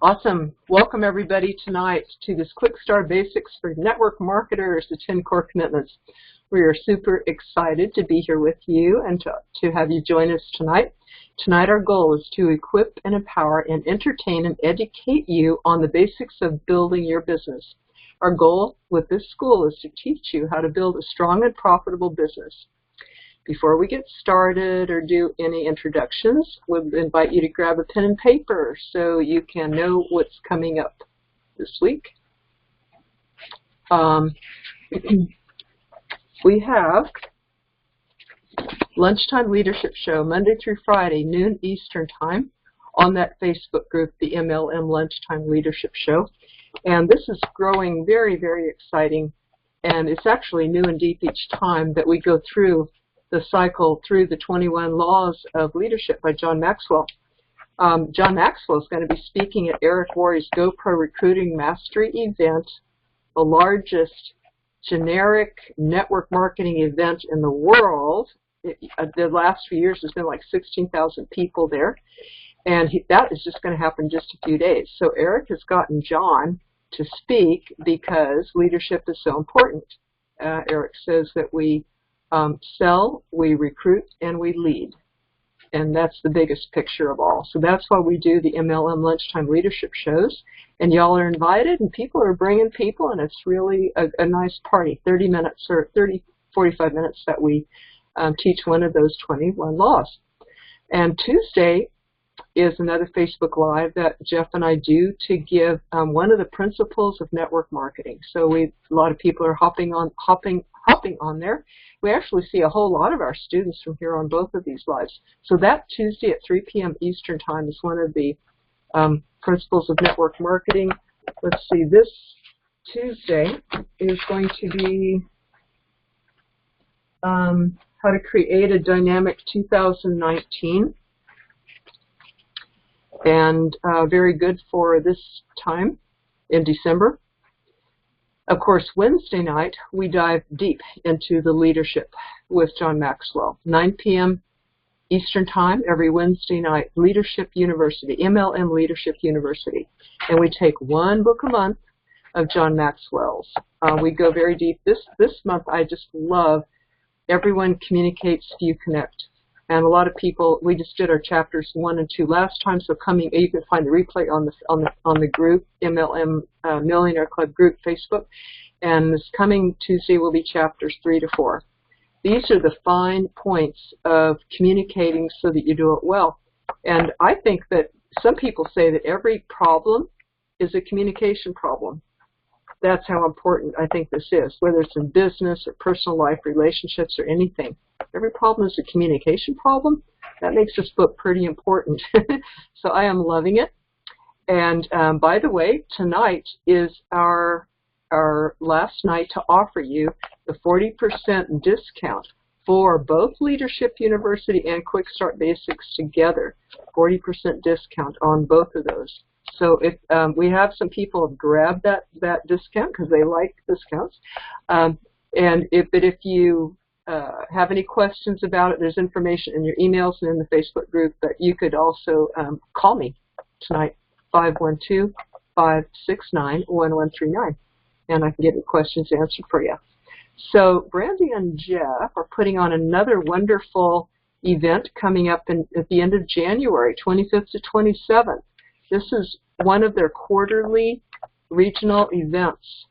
Awesome. Welcome everybody tonight to this Quick Start Basics for Network Marketers, the 10 Core Commitments. We are super excited to be here with you and to have you join us tonight. Tonight our goal is to equip and empower and entertain and educate you on the basics of building your business. Our goal with this school is to teach you how to build a strong and profitable business. Before we get started or do any introductions, we invite you to grab a pen and paper so you can know what's coming up this week. We have Lunchtime Leadership Show, Monday through Friday, noon Eastern Time, on that Facebook group, the MLM Lunchtime Leadership Show. And this is growing very, very exciting. And it's actually new and deep each time that we go through the cycle through the 21 Laws of Leadership by John Maxwell. John Maxwell is going to be speaking at Eric Worre's GoPro Recruiting Mastery event, the largest generic network marketing event in the world. The last few years there's been like 16,000 people there, and that is just going to happen in just a few days. So Eric has gotten John to speak because leadership is so important. Eric says that we sell, we recruit, and we lead. And that's the biggest picture of all. So that's why we do the MLM Lunchtime Leadership shows. And y'all are invited, and people are bringing people, and it's really a nice party, 30 minutes or 45 minutes that we teach one of those 21 laws. And Tuesday is another Facebook Live that Jeff and I do to give one of the principles of network marketing. So a lot of people are hopping on there. We actually see a whole lot of our students from here on both of these lives. So that Tuesday at 3 p.m. Eastern Time is one of the principles of network marketing. Let's see, this Tuesday is going to be how to create a dynamic 2019. And very good for this time in December. Of course, Wednesday night, we dive deep into the leadership with John Maxwell. 9 p.m. Eastern Time, every Wednesday night, Leadership University, MLM Leadership University. And we take one book a month of John Maxwell's. We go very deep. This month, I just love Everyone Communicates, Few Connect. And a lot of people, we just did our chapters 1 and 2 last time, so you can find the replay on the group, MLM Millionaire Club group, Facebook. And this coming Tuesday will be chapters 3 to 4. These are the fine points of communicating so that you do it well. And I think that some people say that every problem is a communication problem. That's how important I think this is, whether it's in business or personal life, relationships, or anything. Every problem is a communication problem. That makes this book pretty important. So I am loving it. And by the way, tonight is our last night to offer you the 40% discount for both Leadership University and Quick Start Basics together. 40% discount on both of those. So if we have some people have grabbed that discount because they like discounts. But if you have any questions about it, there's information in your emails and in the Facebook group, but you could also call me tonight, 512-569-1139, and I can get your questions answered for you. So Brandy and Jeff are putting on another wonderful event coming up at the end of January, 25th to 27th. This is one of their quarterly regional events.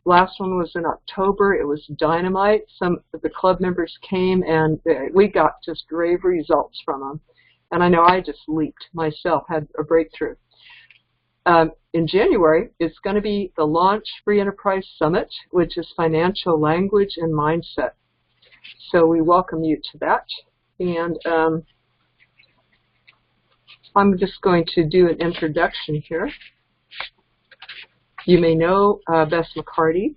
Last one was in October. It was dynamite. Some of the club members came, and we got just rave results from them. And I know I just leaped myself, had a breakthrough. In January, it's going to be the Launch Free Enterprise Summit, which is financial language and mindset. So we welcome you to that. And I'm just going to do an introduction here. You may know Bess McCarty,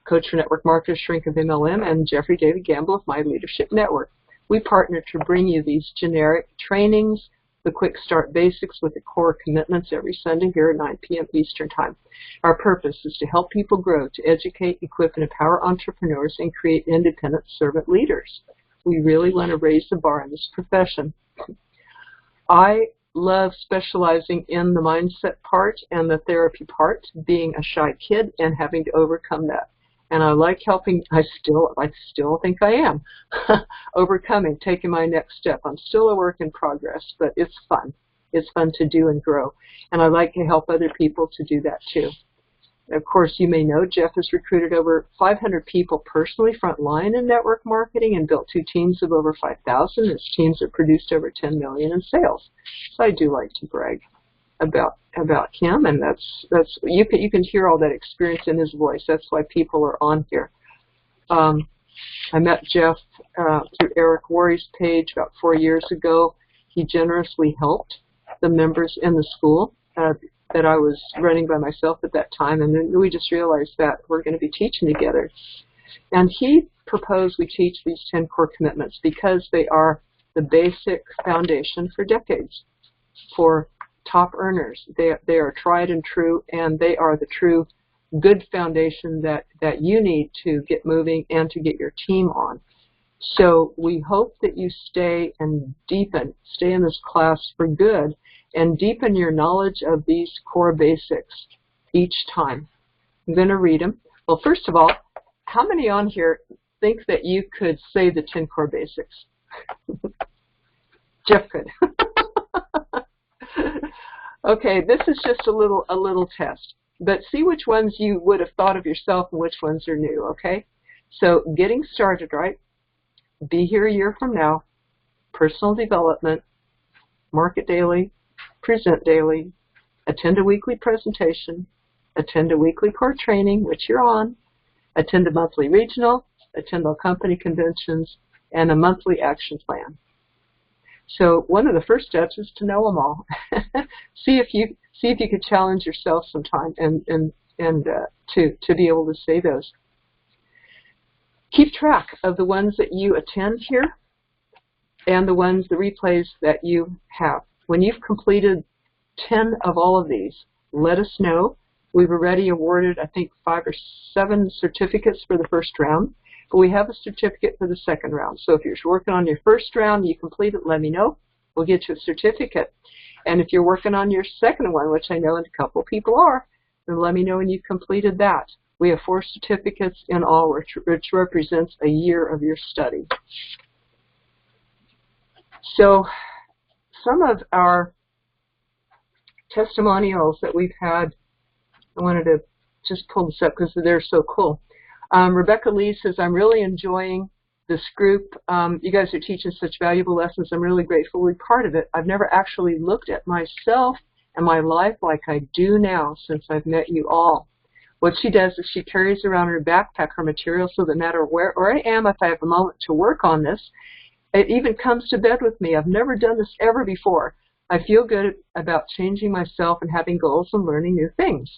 Coach for Network Marketers, Shrink of MLM, and Jeffrey David Gamble of My Leadership Network. We partner to bring you these generic trainings, the Quick Start Basics with the core commitments every Sunday here at 9 p.m. Eastern Time. Our purpose is to help people grow, to educate, equip, and empower entrepreneurs and create independent servant leaders. We really want to raise the bar in this profession. I love specializing in the mindset part and the therapy part, being a shy kid and having to overcome that. And I like helping. I still think I am overcoming, taking my next step. I'm still a work in progress, but it's fun. It's fun to do and grow. And I like to help other people to do that too. Of course, you may know Jeff has recruited over 500 people personally frontline in network marketing and built 2 teams of over 5,000. His teams have produced over 10 million in sales. So I do like to brag about him, and that's you can hear all that experience in his voice. That's why people are on here. I met Jeff through Eric Worre's page about 4 years ago. He generously helped the members in the school that I was running by myself at that time, and then we just realized that we're going to be teaching together. And he proposed we teach these 10 core commitments because they are the basic foundation for decades, for top earners. They are tried and true, and they are the true good foundation that you need to get moving and to get your team on. So we hope that you stay and stay in this class for good, and deepen your knowledge of these core basics each time. I'm going to read them. Well, first of all, how many on here think that you could say the 10 core basics? Jeff could. Okay, this is just a little test, but see which ones you would have thought of yourself and which ones are new, okay? So getting started, right? Be here a year from now, personal development, market daily, present daily, attend a weekly presentation, attend a weekly core training, which you're on, attend a monthly regional, attend all company conventions, and a monthly action plan. So one of the first steps is to know them all. see if you could challenge yourself sometime and to be able to say those. Keep track of the ones that you attend here and the replays that you have. When you've completed 10 of all of these, let us know. We've already awarded, I think, 5 or 7 certificates for the first round, but we have a certificate for the second round. So if you're working on your first round, you complete it, let me know. We'll get you a certificate. And if you're working on your second one, which I know a couple people are, then let me know when you've completed that. We have 4 certificates in all, which represents a year of your study. So some of our testimonials that we've had, I wanted to just pull this up because they're so cool. Rebecca Lee says, I'm really enjoying this group. You guys are teaching such valuable lessons. I'm really grateful to be part of it. I've never actually looked at myself and my life like I do now since I've met you all. What she does is she carries around her backpack her material so that no matter where I am, if I have a moment to work on this, it even comes to bed with me. I've never done this ever before. I feel good about changing myself and having goals and learning new things.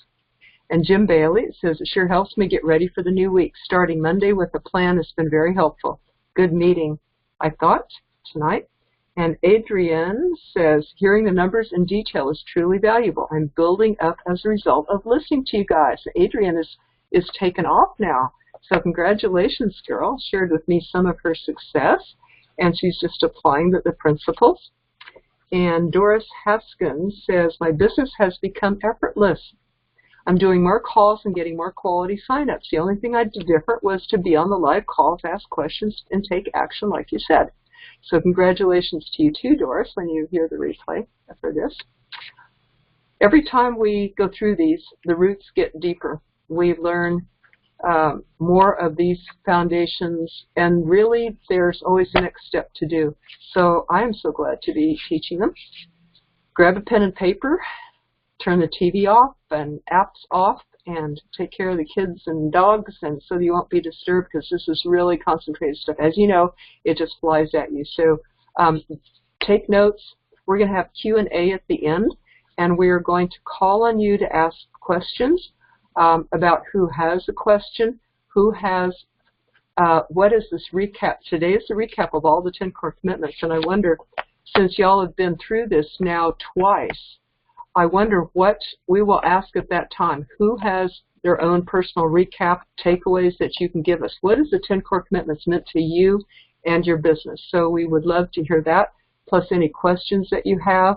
And Jim Bailey says, it sure helps me get ready for the new week. Starting Monday with a plan has been very helpful. Good meeting, I thought, tonight. And Adrienne says, hearing the numbers in detail is truly valuable. I'm building up as a result of listening to you guys. Adrienne is taken off now. So congratulations, girl. Shared with me some of her success, and she's just applying the principles. And Doris Haskins says, my business has become effortless. I'm doing more calls and getting more quality signups. The only thing I did different was to be on the live calls, ask questions, and take action like you said. So congratulations to you too, Doris, when you hear the replay after this. Every time we go through these, the roots get deeper. We learn more of these foundations, and really there's always the next step to do. So I am so glad to be teaching them. Grab a pen and paper, turn the TV off and apps off, and take care of the kids and dogs, and so you won't be disturbed, because this is really concentrated stuff. As you know, it just flies at you. So take notes. We're going to have Q&A at the end, and we are going to call on you to ask questions about who has a question, who has, what is this recap. Today is the recap of all the 10 core commitments, and I wonder, since y'all have been through this now twice, I wonder what we will ask at that time. Who has their own personal recap, takeaways that you can give us? What is the 10 core commitments meant to you and your business? So we would love to hear that, plus any questions that you have.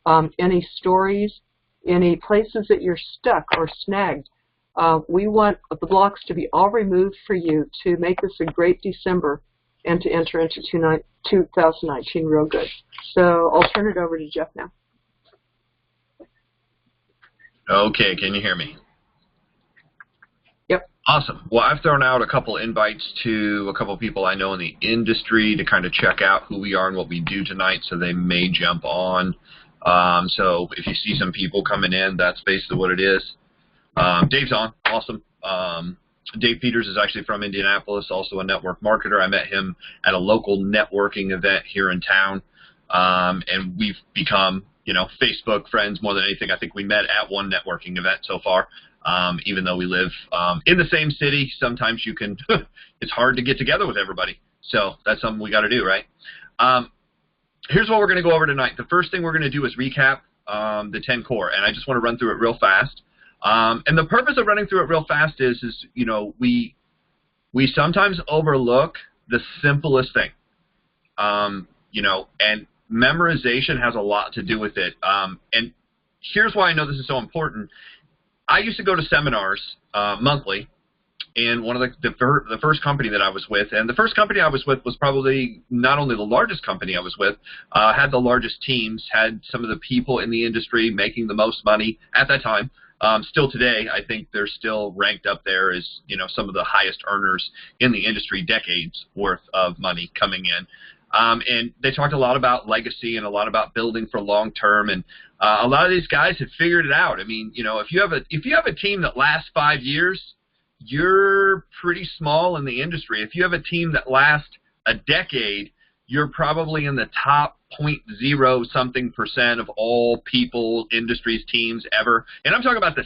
any stories, any places that you're stuck or snagged. We want the blocks to be all removed for you to make this a great December and to enter into 2019 real good. So I'll turn it over to Jeff now. Okay, can you hear me? Yep. Awesome. Well, I've thrown out a couple invites to a couple people I know in the industry to kind of check out who we are and what we do tonight, so they may jump on. So if you see some people coming in, that's basically what it is. Dave's on. Awesome. Dave Peters is actually from Indianapolis, also a network marketer. I met him at a local networking event here in town, and we've become, you know, Facebook friends more than anything. I think we met at one networking event so far. Even though we live in the same city, sometimes you can, it's hard to get together with everybody. So that's something we got to do, right? Here's what we're going to go over tonight. The first thing we're going to do is recap the 10 core, and I just want to run through it real fast. And the purpose of running through it real fast is you know, we sometimes overlook the simplest thing, you know, and memorization has a lot to do with it. And here's why I know this is so important. I used to go to seminars monthly, and one of the first company that I was with, and the first company I was with was probably not only the largest company I was with, had the largest teams, had some of the people in the industry making the most money at that time. Still today, I think they're still ranked up there as, you know, some of the highest earners in the industry, decades worth of money coming in. And they talked a lot about legacy and a lot about building for long term. And a lot of these guys have figured it out. I mean, you know, if you have a team that lasts 5 years, you're pretty small in the industry. If you have a team that lasts a decade, you're probably in the top 0.0 something % of all people, industries, teams ever. And I'm talking about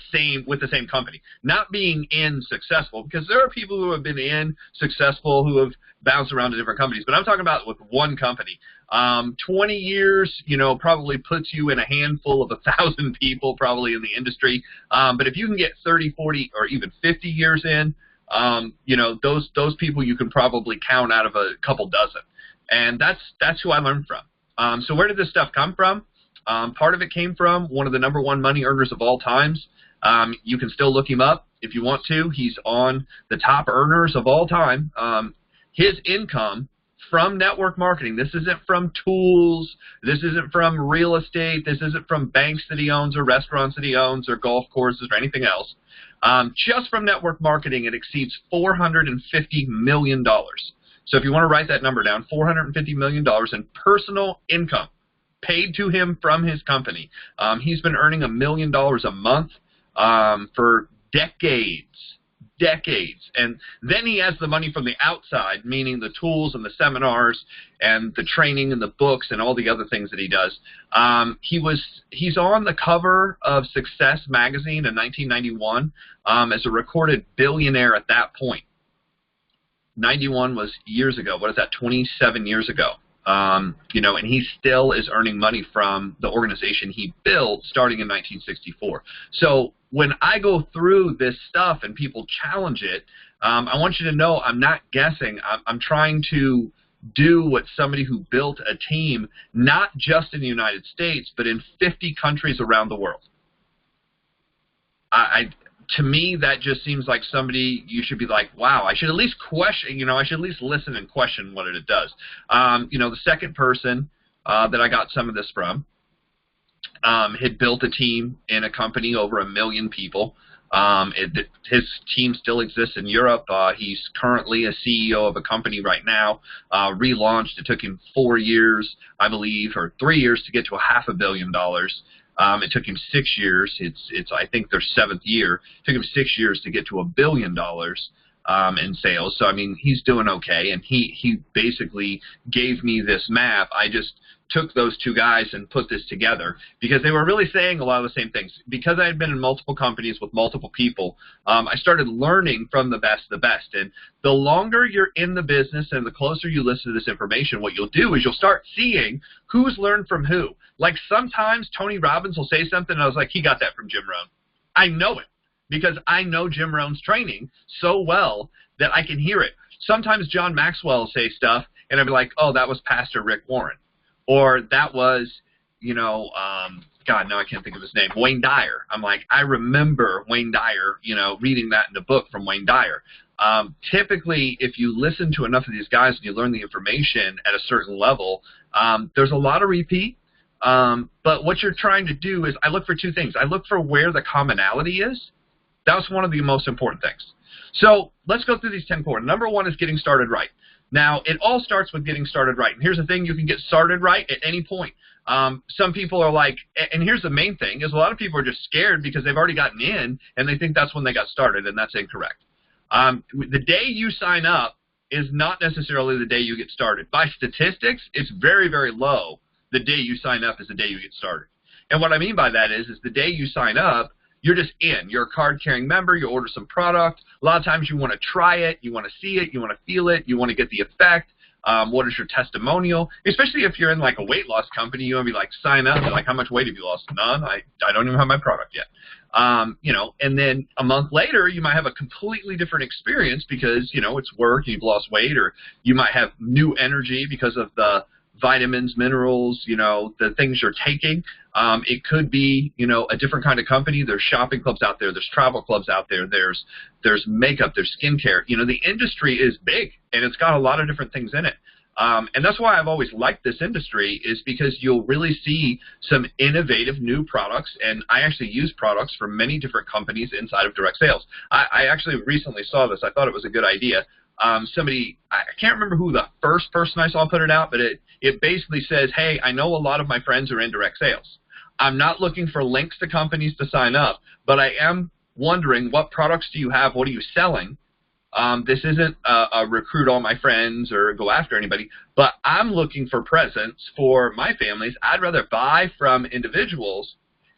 with the same company, not being in successful, because there are people who have been in successful who have bounced around to different companies. But I'm talking about with one company. 20 years, you know, probably puts you in a handful of 1,000 people probably in the industry. But if you can get 30, 40, or even 50 years in, you know, those people you can probably count out of a couple dozen. And that's who I learned from. So where did this stuff come from? Part of it came from one of the #1 money earners of all times. You can still look him up if you want to. He's on the top earners of all time. His income from network marketing, this isn't from tools, this isn't from real estate, this isn't from banks that he owns or restaurants that he owns or golf courses or anything else. Just from network marketing, it exceeds $450 million. So if you want to write that number down, $450 million in personal income paid to him from his company. He's been earning $1 million a month for decades. And then he has the money from the outside, meaning the tools and the seminars and the training and the books and all the other things that he does. He's on the cover of Success magazine in 1991 as a recorded billionaire at that point. 91 was years ago. What is that? 27 years ago. You know, and he still is earning money from the organization he built starting in 1964. So when I go through this stuff and people challenge it, I want you to know I'm not guessing. I'm trying to do what somebody who built a team, not just in the United States, but in 50 countries around the world. To me, that just seems like somebody you should be like, wow, I should at least question, you know, I should at least listen and question what it does. You know, the second person that I got some of this from had built a team in a company over 1 million people. His team still exists in Europe. He's currently a CEO of a company right now, relaunched. It took him 4 years, I believe, or 3 years to get to $500 million. It took him 6 years. It's I think their 7th year. It took him 6 years to get to $1 billion in sales. So I mean, he's doing okay. And he basically gave me this map. I just took those two guys and put this together because they were really saying a lot of the same things. Because I had been in multiple companies with multiple people, I started learning from the best. And the longer you're in the business and the closer you listen to this information, what you'll do is you'll start seeing who's learned from who. Like sometimes Tony Robbins will say something and I was like, he got that from Jim Rohn. I know it because I know Jim Rohn's training so well that I can hear it. Sometimes John Maxwell will say stuff and I'll be like, oh, that was Pastor Rick Warren. Or that was, God, no, I can't think of his name, Wayne Dyer. I'm like, I remember Wayne Dyer, reading that in the book from Wayne Dyer. Typically, if you listen to enough of these guys and you learn the information at a certain level, there's a lot of repeat. But what you're trying to do is I look for two things. I look for where the commonality is. That's one of the most important things. So let's go through these 10 core. Number one is getting started right. Now, it all starts with getting started right. And here's the thing, you can get started right at any point. Some people are like, and here's the main thing, is a lot of people are just scared because they've already gotten in and they think that's when they got started, and that's incorrect. The day you sign up is not necessarily the day you get started. By statistics, it's very, very low. The day you sign up is the day you get started. And what I mean by that is the day you sign up, you're just in. You're a card-carrying member. You order some product. A lot of times you want to try it. You want to see it. You want to feel it. You want to get the effect. What is your testimonial? Especially if you're in like a weight loss company, you want to be like, sign up. They're like, how much weight have you lost? None. I don't even have my product yet. And then a month later, you might have a completely different experience because, it's work, you've lost weight, or you might have new energy because of the vitamins, minerals, the things you're taking. It could be, a different kind of company. There's shopping clubs out there. There's travel clubs out there. There's makeup. There's skincare. The industry is big, and it's got a lot of different things in it. And that's why I've always liked this industry, is because you'll really see some innovative new products. And I actually use products from many different companies inside of direct sales. I actually recently saw this. I thought it was a good idea. Somebody, I can't remember who the first person I saw put it out, but it basically says, hey, I know a lot of my friends are in direct sales. I'm not looking for links to companies to sign up, but I am wondering, what products do you have? What are you selling? This isn't a recruit all my friends or go after anybody, but I'm looking for presents for my families. I'd rather buy from individuals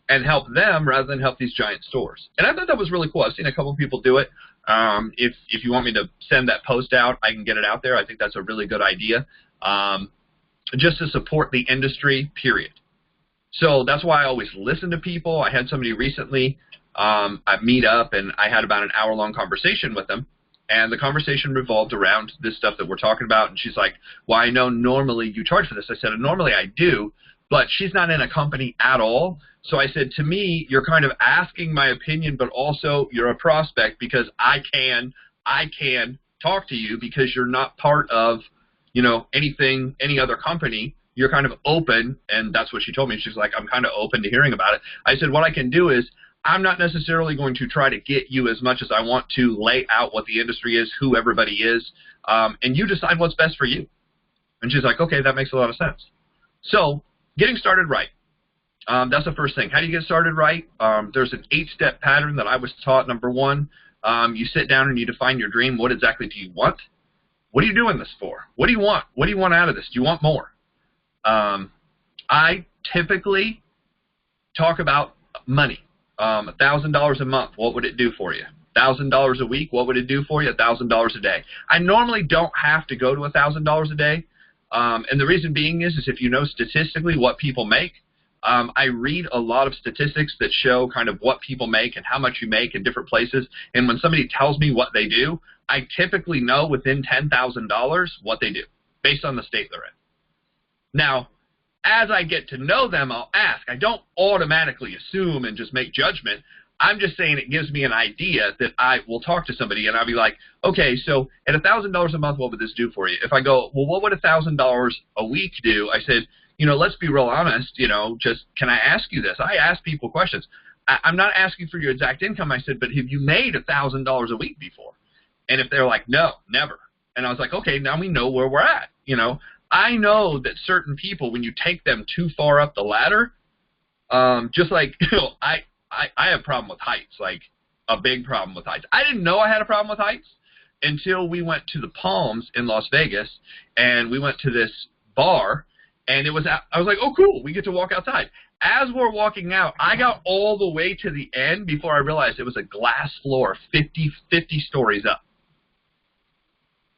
and help them rather than help these giant stores. And I thought that was really cool. I've seen a couple of people do it. If you want me to send that post out, I can get it out there. I think that's a really good idea, just to support the industry, period. So that's why I always listen to people. I had somebody recently I meet up, and I had about an hour-long conversation with them. And the conversation revolved around this stuff that we're talking about. And she's like, well, I know normally you charge for this. I said, normally I do, but she's not in a company at all. So I said, to me, you're kind of asking my opinion, but also you're a prospect because I can talk to you because you're not part of, any other company. You're kind of open. And that's what she told me. She's like, I'm kind of open to hearing about it. I said, what I can do is, I'm not necessarily going to try to get you as much as I want to lay out what the industry is, who everybody is, and you decide what's best for you. And she's like, okay, that makes a lot of sense. So getting started right. That's the first thing. How do you get started right? There's an 8-step pattern that I was taught. Number one, you sit down and you define your dream. What exactly do you want? What are you doing this for? What do you want? What do you want out of this? Do you want more? I typically talk about money. $1,000 a month, what would it do for you? $1,000 a week, what would it do for you? $1,000 a day. I normally don't have to go to $1,000 a day, and the reason being is if you know statistically what people make. I read a lot of statistics that show kind of what people make and how much you make in different places, and when somebody tells me what they do, I typically know within $10,000 what they do, based on the state they're in. Now, as I get to know them, I'll ask. I don't automatically assume and just make judgment. I'm just saying it gives me an idea that I will talk to somebody, and I'll be like, okay, so at $1,000 a month, what would this do for you? If I go, well, what would $1,000 a week do? I said, let's be real honest, just can I ask you this? I ask people questions. I'm not asking for your exact income. I said, but have you made $1,000 a week before? And if they're like, no, never. And I was like, okay, now we know where we're at, I know that certain people, when you take them too far up the ladder, just like, I have a problem with heights, like a big problem with heights. I didn't know I had a problem with heights until we went to the Palms in Las Vegas, and we went to this bar, and I was like, oh, cool, we get to walk outside. As we're walking out, I got all the way to the end before I realized it was a glass floor, 50 stories up.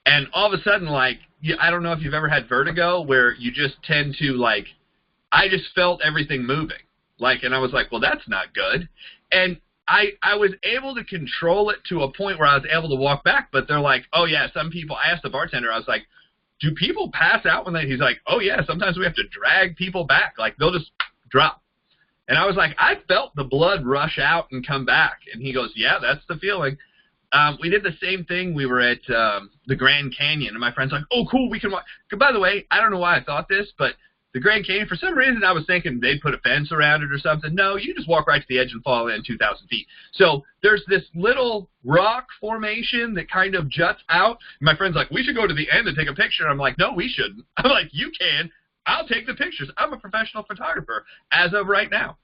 And all of a sudden, I don't know if you've ever had vertigo where you just tend to, I just felt everything moving. And I was like, well, that's not good. And I was able to control it to a point where I was able to walk back. But they're like, oh, yeah, some people, I asked the bartender, I was like, do people pass out when he's like, oh, yeah, sometimes we have to drag people back. They'll just drop. And I was like, I felt the blood rush out and come back. And he goes, yeah, that's the feeling. We did the same thing. We were at the Grand Canyon, and my friend's like, oh, cool, we can walk. By the way, I don't know why I thought this, but the Grand Canyon, for some reason, I was thinking they'd put a fence around it or something. No, you just walk right to the edge and fall in 2,000 feet. So there's this little rock formation that kind of juts out. My friend's like, we should go to the end and take a picture. I'm like, no, we shouldn't. I'm like, you can. I'll take the pictures. I'm a professional photographer as of right now.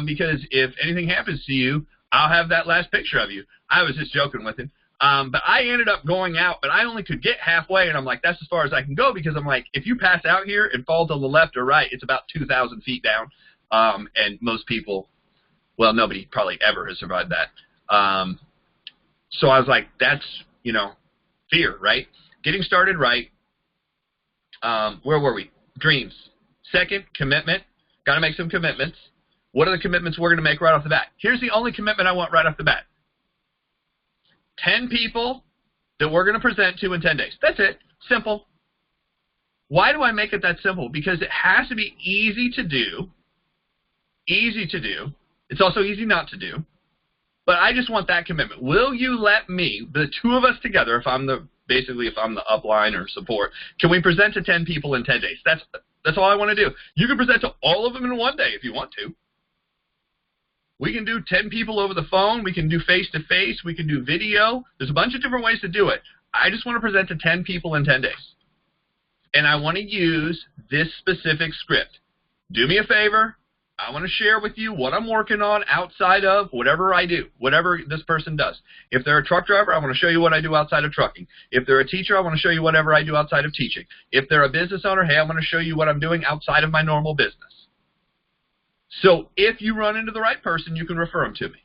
Because if anything happens to you, I'll have that last picture of you. I was just joking with him. But I ended up going out, but I only could get halfway, and I'm like, that's as far as I can go, because I'm like, if you pass out here and fall to the left or right, it's about 2,000 feet down. And most people, well, nobody probably ever has survived that. So I was like, that's, you know, fear, right? Getting started right. Where were we? Dreams. Second, commitment. Got to make some commitments. What are the commitments we're going to make right off the bat? Here's the only commitment I want right off the bat. 10 people that we're going to present to in 10 days. That's it. Simple. Why do I make it that simple? Because it has to be easy to do. Easy to do. It's also easy not to do. But I just want that commitment. Will you let me, the two of us together, if I'm the upline or support, can we present to 10 people in 10 days? That's all I want to do. You can present to all of them in one day if you want to. We can do 10 people over the phone. We can do face-to-face. We can do video. There's a bunch of different ways to do it. I just want to present to 10 people in 10 days. And I want to use this specific script. Do me a favor. I want to share with you what I'm working on outside of whatever I do, whatever this person does. If they're a truck driver, I want to show you what I do outside of trucking. If they're a teacher, I want to show you whatever I do outside of teaching. If they're a business owner, hey, I want to show you what I'm doing outside of my normal business. So if you run into the right person, you can refer them to me.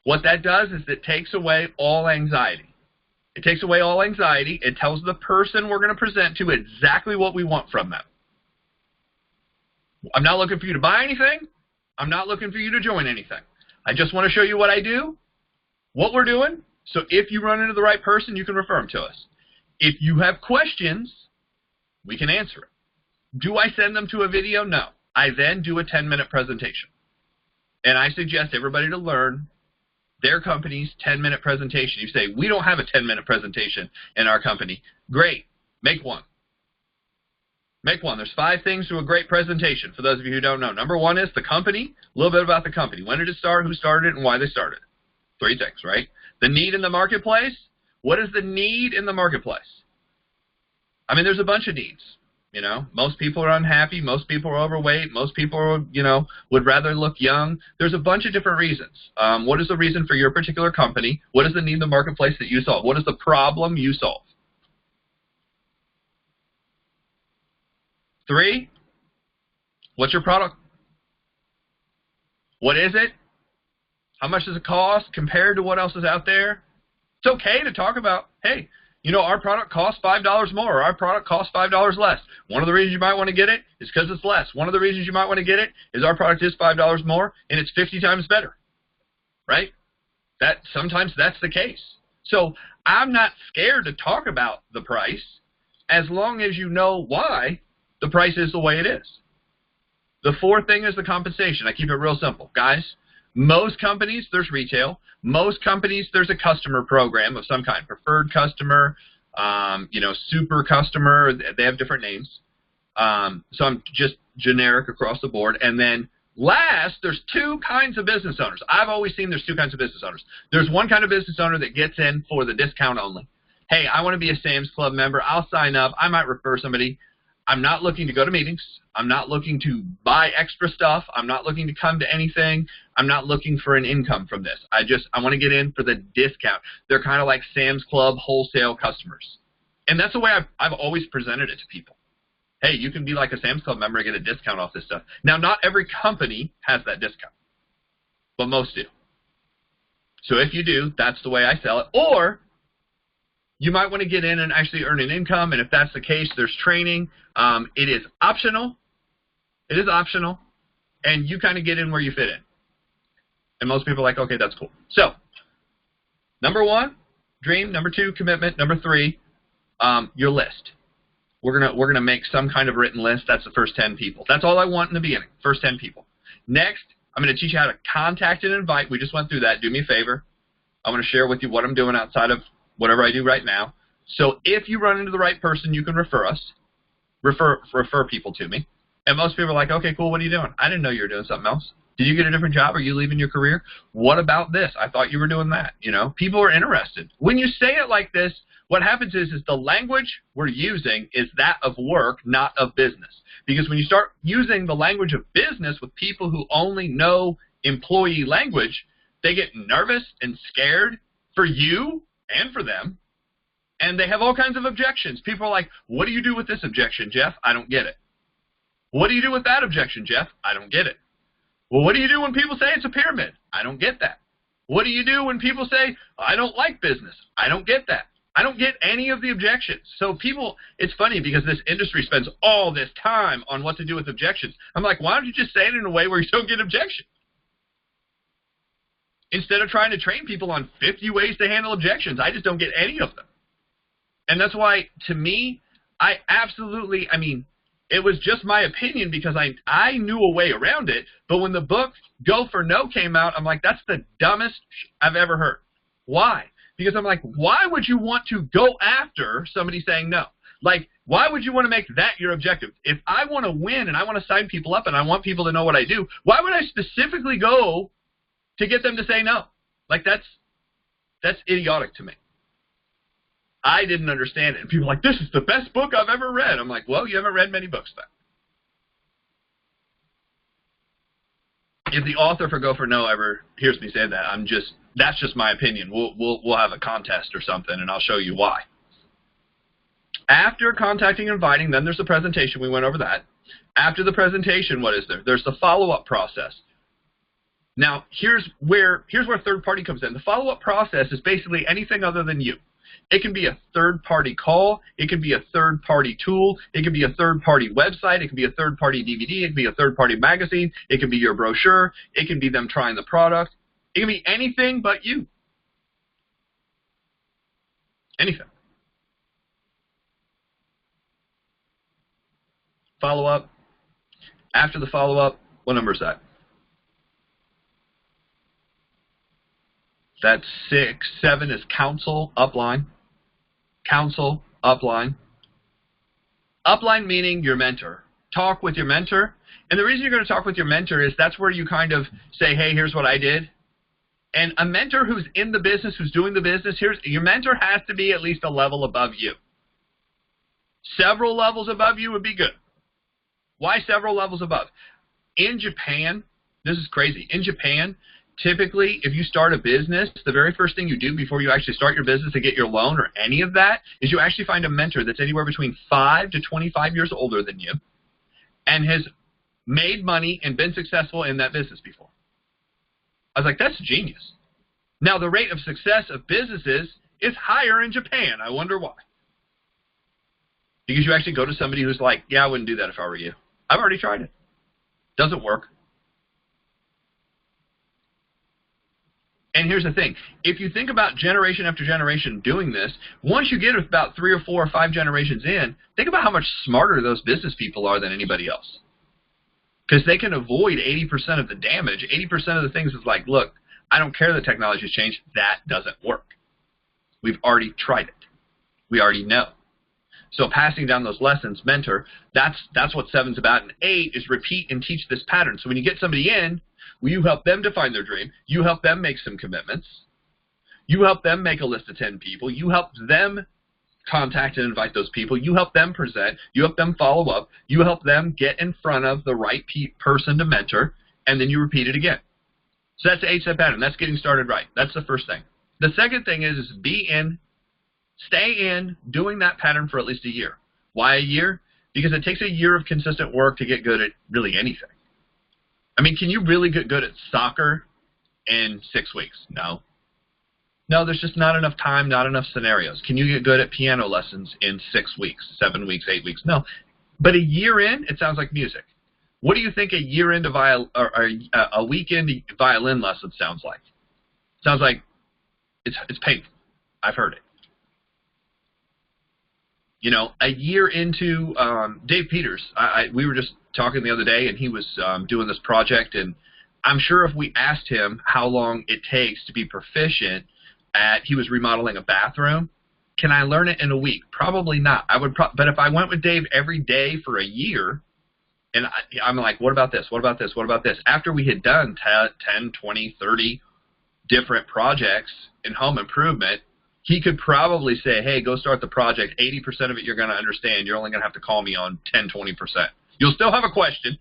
What that does is it takes away all anxiety. It takes away all anxiety. It tells the person we're going to present to exactly what we want from them. I'm not looking for you to buy anything. I'm not looking for you to join anything. I just want to show you what I do, what we're doing. So if you run into the right person, you can refer them to us. If you have questions, we can answer it. Do I send them to a video? No. I then do a 10-minute presentation. And I suggest everybody to learn their company's 10-minute presentation. You say, we don't have a 10-minute presentation in our company. Great. Make one. Make one. There's 5 things to a great presentation, for those of you who don't know. Number 1 is the company, a little bit about the company. When did it start, who started it, and why they started it. 3 things, right? The need in the marketplace. What is the need in the marketplace? I mean, there's a bunch of needs. You know, most people are unhappy. Most people are overweight. Most people are, you know, would rather look young. There's a bunch of different reasons. What is the reason for your particular company? What is the need in the marketplace that you solve? What is the problem you solve? 3, what's your product? What is it? How much does it cost compared to what else is out there? It's okay to talk about, hey, you know, our product costs $5 more, or our product costs $5 less. One of the reasons you might want to get it is because it's less. One of the reasons you might want to get it is our product is $5 more, and it's 50 times better, right? Sometimes that's the case. So I'm not scared to talk about the price as long as you know why the price is the way it is. The 4th thing is the compensation. I keep it real simple. Guys, most companies, there's retail. Most companies, there's a customer program of some kind. Preferred customer, you know, super customer. They have different names. So I'm just generic across the board. And then last, there's 2 kinds of business owners. I've always seen there's 2 kinds of business owners. There's one kind of business owner that gets in for the discount only. Hey, I want to be a Sam's Club member. I'll sign up. I might refer somebody. I'm not looking to go to meetings. I'm not looking to buy extra stuff. I'm not looking to come to anything. I'm not looking for an income from this. I want to get in for the discount. They're kind of like Sam's Club wholesale customers. And that's the way I've always presented it to people. Hey, you can be like a Sam's Club member and get a discount off this stuff. Now, not every company has that discount, but most do. So if you do, that's the way I sell it. Or you might want to get in and actually earn an income, and if that's the case, there's training. It is optional. It is optional, and you kind of get in where you fit in. And most people are like, okay, that's cool. So, number 1, dream. Number 2, commitment. Number 3, your list. We're gonna make some kind of written list. That's the first 10 people. That's all I want in the beginning. First 10 people. Next, I'm going to teach you how to contact and invite. We just went through that. Do me a favor. I'm going to share with you what I'm doing outside of whatever I do right now. So if you run into the right person, you can refer us. Refer people to me. And most people are like, okay, cool. What are you doing? I didn't know you were doing something else. Did you get a different job? Are you leaving your career? What about this? I thought you were doing that. You know, people are interested. When you say it like this, what happens is the language we're using is that of work, not of business. Because when you start using the language of business with people who only know employee language, they get nervous and scared for you and for them. And they have all kinds of objections. People are like, what do you do with this objection, Jeff? I don't get it. What do you do with that objection, Jeff? I don't get it. Well, what do you do when people say it's a pyramid? I don't get that. What do you do when people say, I don't like business? I don't get that. I don't get any of the objections. So people, it's funny because this industry spends all this time on what to do with objections. I'm like, why don't you just say it in a way where you don't get objections? Instead of trying to train people on 50 ways to handle objections, I just don't get any of them. And that's why, to me, I mean, it was just my opinion because I knew a way around it. But when the book Go for No came out, I'm like, that's the dumbest I've ever heard. Why? Because I'm like, why would you want to go after somebody saying no? Like, why would you want to make that your objective? If I want to win and I want to sign people up and I want people to know what I do, why would I specifically go to get them to say no? Like, that's idiotic to me. I didn't understand it. And people are like, this is the best book I've ever read. I'm like, well, you haven't read many books then. If the author for Go for No ever hears me say that, that's just my opinion. We'll have a contest or something, and I'll show you why. After contacting and inviting, then there's the presentation. We went over that. After the presentation, what is there? There's the follow-up process. Now, here's where third party comes in. The follow-up process is basically anything other than you. It can be a third-party call. It can be a third-party tool. It can be a third-party website. It can be a third-party DVD. It can be a third-party magazine. It can be your brochure. It can be them trying the product. It can be anything but you. Anything. Follow-up. After the follow-up, what number is that? That's 6. 7 is counsel, upline. Counsel, upline. Upline meaning your mentor. Talk with your mentor. And the reason you're going to talk with your mentor is that's where you kind of say, hey, here's what I did. And a mentor who's in the business, who's doing the business, your mentor has to be at least a level above you. Several levels above you would be good. Why several levels above? In Japan, this is crazy. In Japan, typically, if you start a business, the very first thing you do before you actually start your business to get your loan or any of that is you actually find a mentor that's anywhere between 5 to 25 years older than you and has made money and been successful in that business before. I was like, that's genius. Now, the rate of success of businesses is higher in Japan. I wonder why. Because you actually go to somebody who's like, yeah, I wouldn't do that if I were you. I've already tried it. Doesn't work. And here's the thing. If you think about generation after generation doing this, once you get about 3 or 4 or 5 generations in, think about how much smarter those business people are than anybody else. Because they can avoid 80% of the damage. 80% of the things is like, look, I don't care the technology's changed. That doesn't work. We've already tried it. We already know. So passing down those lessons, mentor, that's what 7's about. And 8 is repeat and teach this pattern. So when you get somebody in, you help them define their dream. You help them make some commitments. You help them make a list of 10 people. You help them contact and invite those people. You help them present. You help them follow up. You help them get in front of the right person to mentor, and then you repeat it again. So that's the 8-step pattern. That's getting started right. That's the first thing. The second thing is be in, stay in, doing that pattern for at least a year. Why a year? Because it takes a year of consistent work to get good at really anything. I mean, can you really get good at soccer in 6 weeks? No. No, there's just not enough time, not enough scenarios. Can you get good at piano lessons in 6 weeks, 7 weeks, 8 weeks? No. But a year in, it sounds like music. What do you think a year into a weekend violin lesson sounds like? Sounds like it's painful. I've heard it. You know, a year into Dave Peters, we were just talking the other day, and he was doing this project, and I'm sure if we asked him how long it takes to be proficient at, he was remodeling a bathroom, can I learn it in a week? Probably not. But if I went with Dave every day for a year, and I'm like, what about this? What about this? What about this? After we had done 10, 20, 30 different projects in home improvement, he could probably say, hey, go start the project. 80% of it you're going to understand. You're only going to have to call me on 10, 20%. You'll still have a question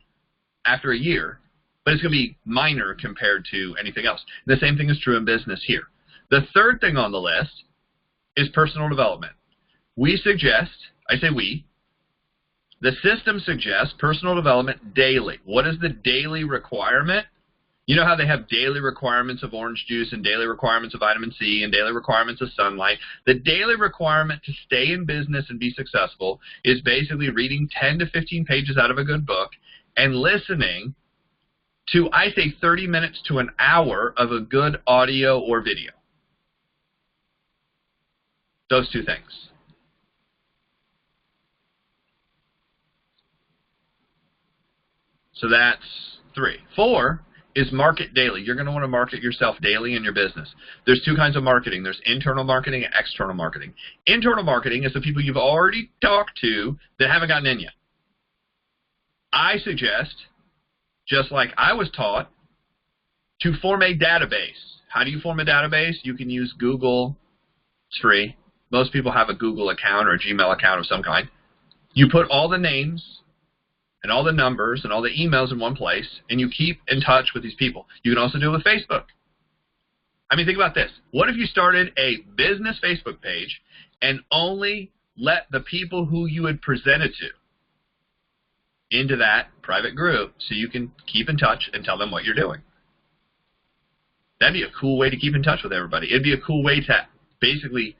after a year, but it's going to be minor compared to anything else. The same thing is true in business here. The third thing on the list is personal development. We suggest, I say we, the system suggests personal development daily. What is the daily requirement? You know how they have daily requirements of orange juice and daily requirements of vitamin C and daily requirements of sunlight? The daily requirement to stay in business and be successful is basically reading 10 to 15 pages out of a good book and listening to, I say, 30 minutes to an hour of a good audio or video. Those two things. So that's 3. 4 is market daily. You're going to want to market yourself daily in your business. There's 2 kinds of marketing. There's internal marketing and external marketing. Internal marketing is the people you've already talked to that haven't gotten in yet. I suggest, just like I was taught, to form a database. How do you form a database? You can use Google. It's free. Most people have a Google account or a Gmail account of some kind. You put all the names and all the numbers and all the emails in one place, and you keep in touch with these people. You can also do it with Facebook. I mean, think about this. What if you started a business Facebook page and only let the people who you had presented to into that private group so you can keep in touch and tell them what you're doing? That'd be a cool way to keep in touch with everybody. It'd be a cool way to basically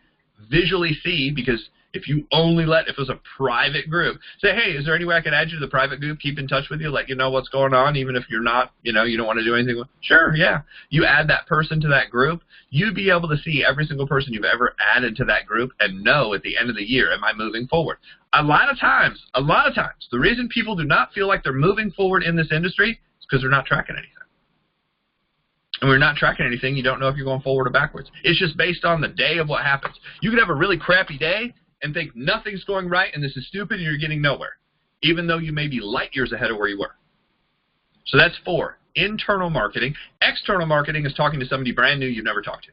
visually see, because if you only if it was a private group, say, hey, is there any way I can add you to the private group, keep in touch with you, let you know what's going on, even if you're not, you don't want to do anything? Sure, yeah. You add that person to that group, you'd be able to see every single person you've ever added to that group and know at the end of the year, am I moving forward? A lot of times, the reason people do not feel like they're moving forward in this industry is because they're not tracking anything. And when you're not tracking anything, you don't know if you're going forward or backwards. It's just based on the day of what happens. You could have a really crappy day and think nothing's going right and this is stupid and you're getting nowhere, even though you may be light years ahead of where you were. So that's 4. Internal marketing. External marketing is talking to somebody brand new you've never talked to.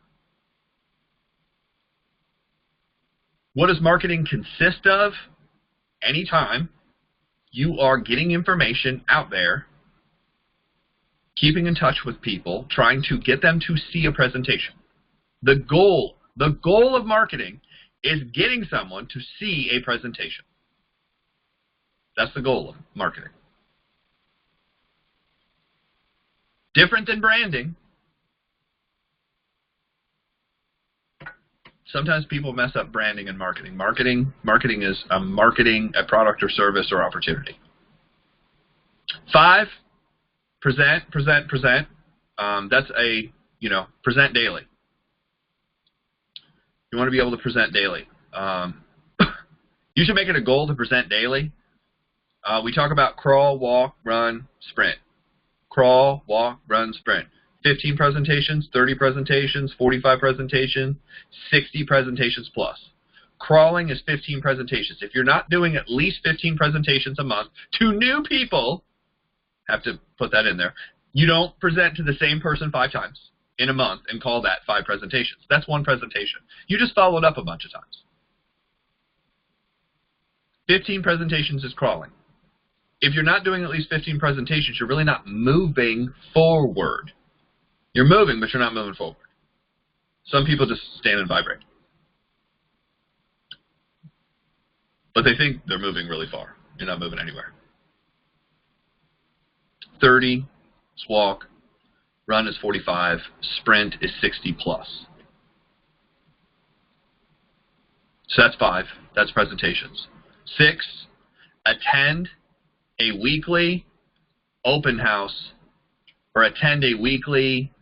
What does marketing consist of? Anytime you are getting information out there, keeping in touch with people, trying to get them to see a presentation. The goal of marketing is getting someone to see a presentation. That's the goal of marketing. Different than branding. Sometimes people mess up branding and marketing. Marketing is marketing a product or service or opportunity. 5, present. That's present daily. You want to be able to present daily. You should make it a goal to present daily. We talk about crawl, walk, run, sprint. Crawl, walk, run, sprint. 15 presentations, 30 presentations, 45 presentations, 60 presentations plus. Crawling is 15 presentations. If you're not doing at least 15 presentations a month to new people, have to put that in there, you don't present to the same person 5 times in a month and call that 5 presentations. That's 1 presentation. You just followed up a bunch of times. 15 presentations is crawling. If you're not doing at least 15 presentations, you're really not moving forward. You're moving, but you're not moving forward. Some people just stand and vibrate. But they think they're moving really far. You're not moving anywhere. 30 is walk. Run is 45. Sprint is 60 plus. So that's 5. That's presentations. 6, attend a weekly open house or attend a weekly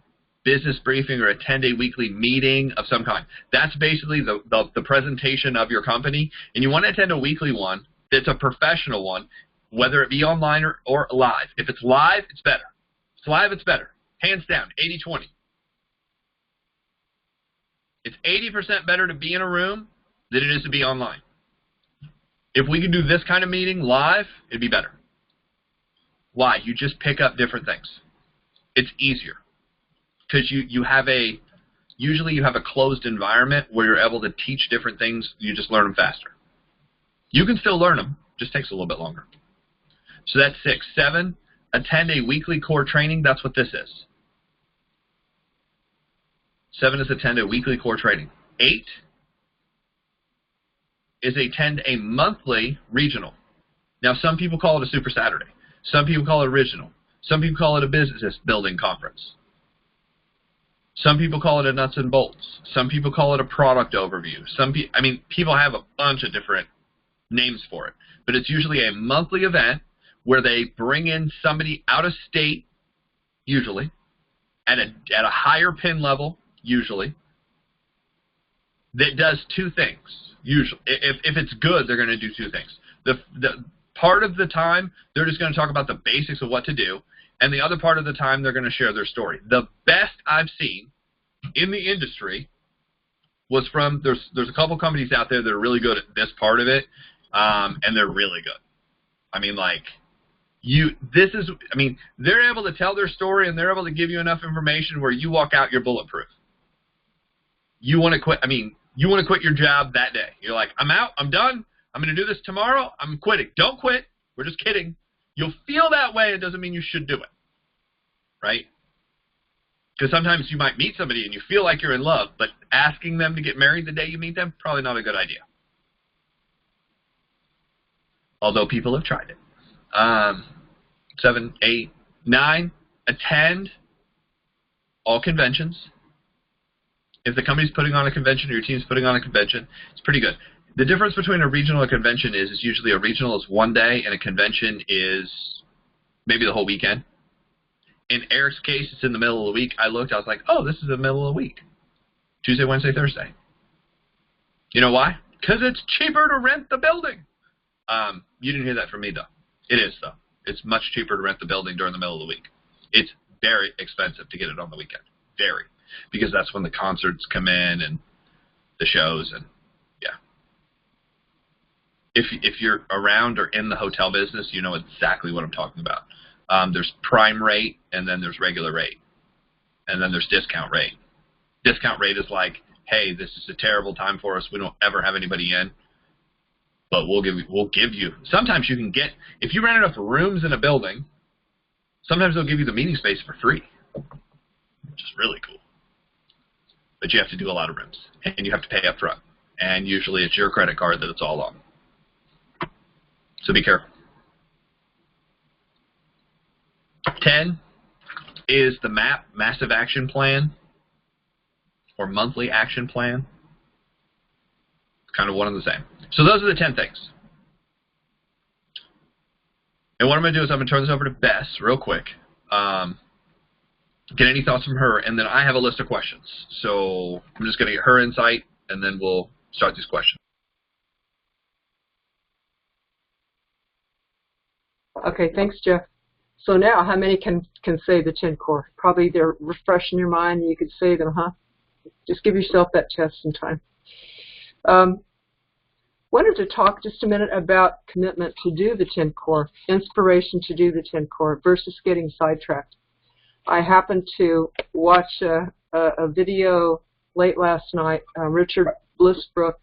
business briefing or attend a weekly meeting of some kind. That's basically the presentation of your company. And you want to attend a weekly one that's a professional one, whether it be online or live. If it's live, it's better. If it's live, it's better. Hands down, 80-20. It's 80% better to be in a room than it is to be online. If we could do this kind of meeting live, it'd be better. Why? You just pick up different things. It's easier. Because usually you have a closed environment where you're able to teach different things. You just learn them faster. You can still learn them, just takes a little bit longer. So that's 6. 7, attend a weekly core training. That's what this is. 7 is attend a weekly core training. 8 is attend a monthly regional. Now, some people call it a Super Saturday. Some people call it original. Some people call it a business building conference. Some people call it a nuts and bolts. Some people call it a product overview. People have a bunch of different names for it. But it's usually a monthly event where they bring in somebody out of state, usually, at a higher pin level, usually, that does 2 things. Usually, if it's good, they're going to do 2 things. The part of the time, they're just going to talk about the basics of what to do, and the other part of the time, they're going to share their story. The best I've seen in the industry was from, there's a couple companies out there that are really good at this part of it, and they're really good. They're able to tell their story, and they're able to give you enough information where you walk out, you're bulletproof. You want to quit, you want to quit your job that day. You're like, I'm out, I'm done, I'm going to do this tomorrow, I'm quitting. Don't quit, we're just kidding. You'll feel that way, it doesn't mean you should do it, right? Because sometimes you might meet somebody and you feel like you're in love, but asking them to get married the day you meet them, probably not a good idea. Although people have tried it. 7, 8, 9, attend all conventions. If the company's putting on a convention or your team's putting on a convention, it's pretty good. The difference between a regional and a convention is usually a regional is one day and a convention is maybe the whole weekend. In Eric's case, it's in the middle of the week. I looked, I was like, oh, this is the middle of the week. Tuesday, Wednesday, Thursday. You know why? Because it's cheaper to rent the building. You didn't hear that from me, though. It is, though. It's much cheaper to rent the building during the middle of the week. It's very expensive to get it on the weekend. Very. Because that's when the concerts come in and the shows and, yeah. If you're around or in the hotel business, you know exactly what I'm talking about. There's prime rate, and then there's regular rate. And then there's discount rate. Discount rate is like, hey, this is a terrible time for us. We don't ever have anybody in. But we'll give you. Sometimes you can get, if you rent enough rooms in a building, sometimes they'll give you the meeting space for free, which is really cool. But you have to do a lot of rooms, and you have to pay up front. And usually it's your credit card that it's all on. So be careful. 10 is the MAP, Massive Action Plan, or Monthly Action Plan. It's kind of one and the same. So those are the 10 things. And what I'm going to do is I'm going to turn this over to Bess real quick. Get any thoughts from her, and then I have a list of questions. So I'm just going to get her insight, and then we'll start these questions. Okay, thanks, Jeff. So now, how many can say the 10 core? Probably they're refreshing your mind, and you could say them, huh? Just give yourself that test sometime. Wanted to talk just a minute about commitment to do the 10 core, inspiration to do the 10 core versus getting sidetracked. I happened to watch a video late last night, Richard Blissbrook,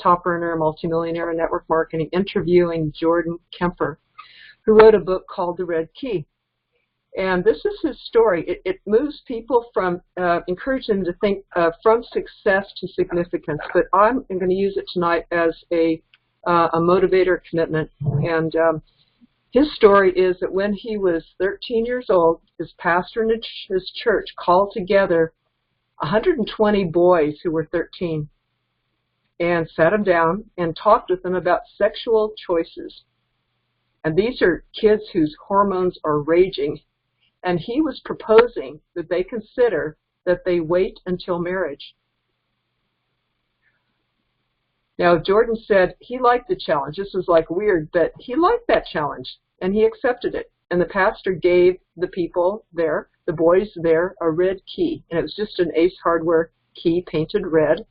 top earner, multimillionaire in network marketing, interviewing Jordan Kemper, who wrote a book called The Red Key. And this is his story. It moves people from, encourage them to think from success to significance. But I'm going to use it tonight as a motivator commitment. And his story is that when he was 13 years old, his pastor in his church called together 120 boys who were 13 and sat them down and talked with them about sexual choices. And these are kids whose hormones are raging. And he was proposing that they consider that they wait until marriage. Now, Jordan said he liked the challenge. This was like weird, but he liked that challenge, and he accepted it. And the pastor gave the people there, the boys there, a red key. And it was just an Ace Hardware key painted red.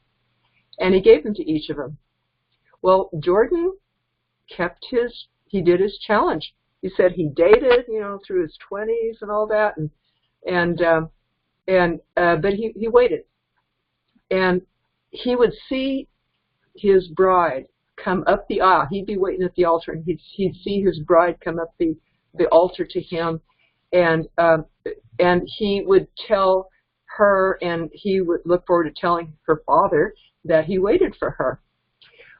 And he gave them to each of them. Well, Jordan he did his challenge. He said he dated, through his 20s and all that. But he waited. And he would see his bride come up the aisle. He'd be waiting at the altar, and he'd see his bride come up the altar to him, and he would tell her, and he would look forward to telling her father that he waited for her.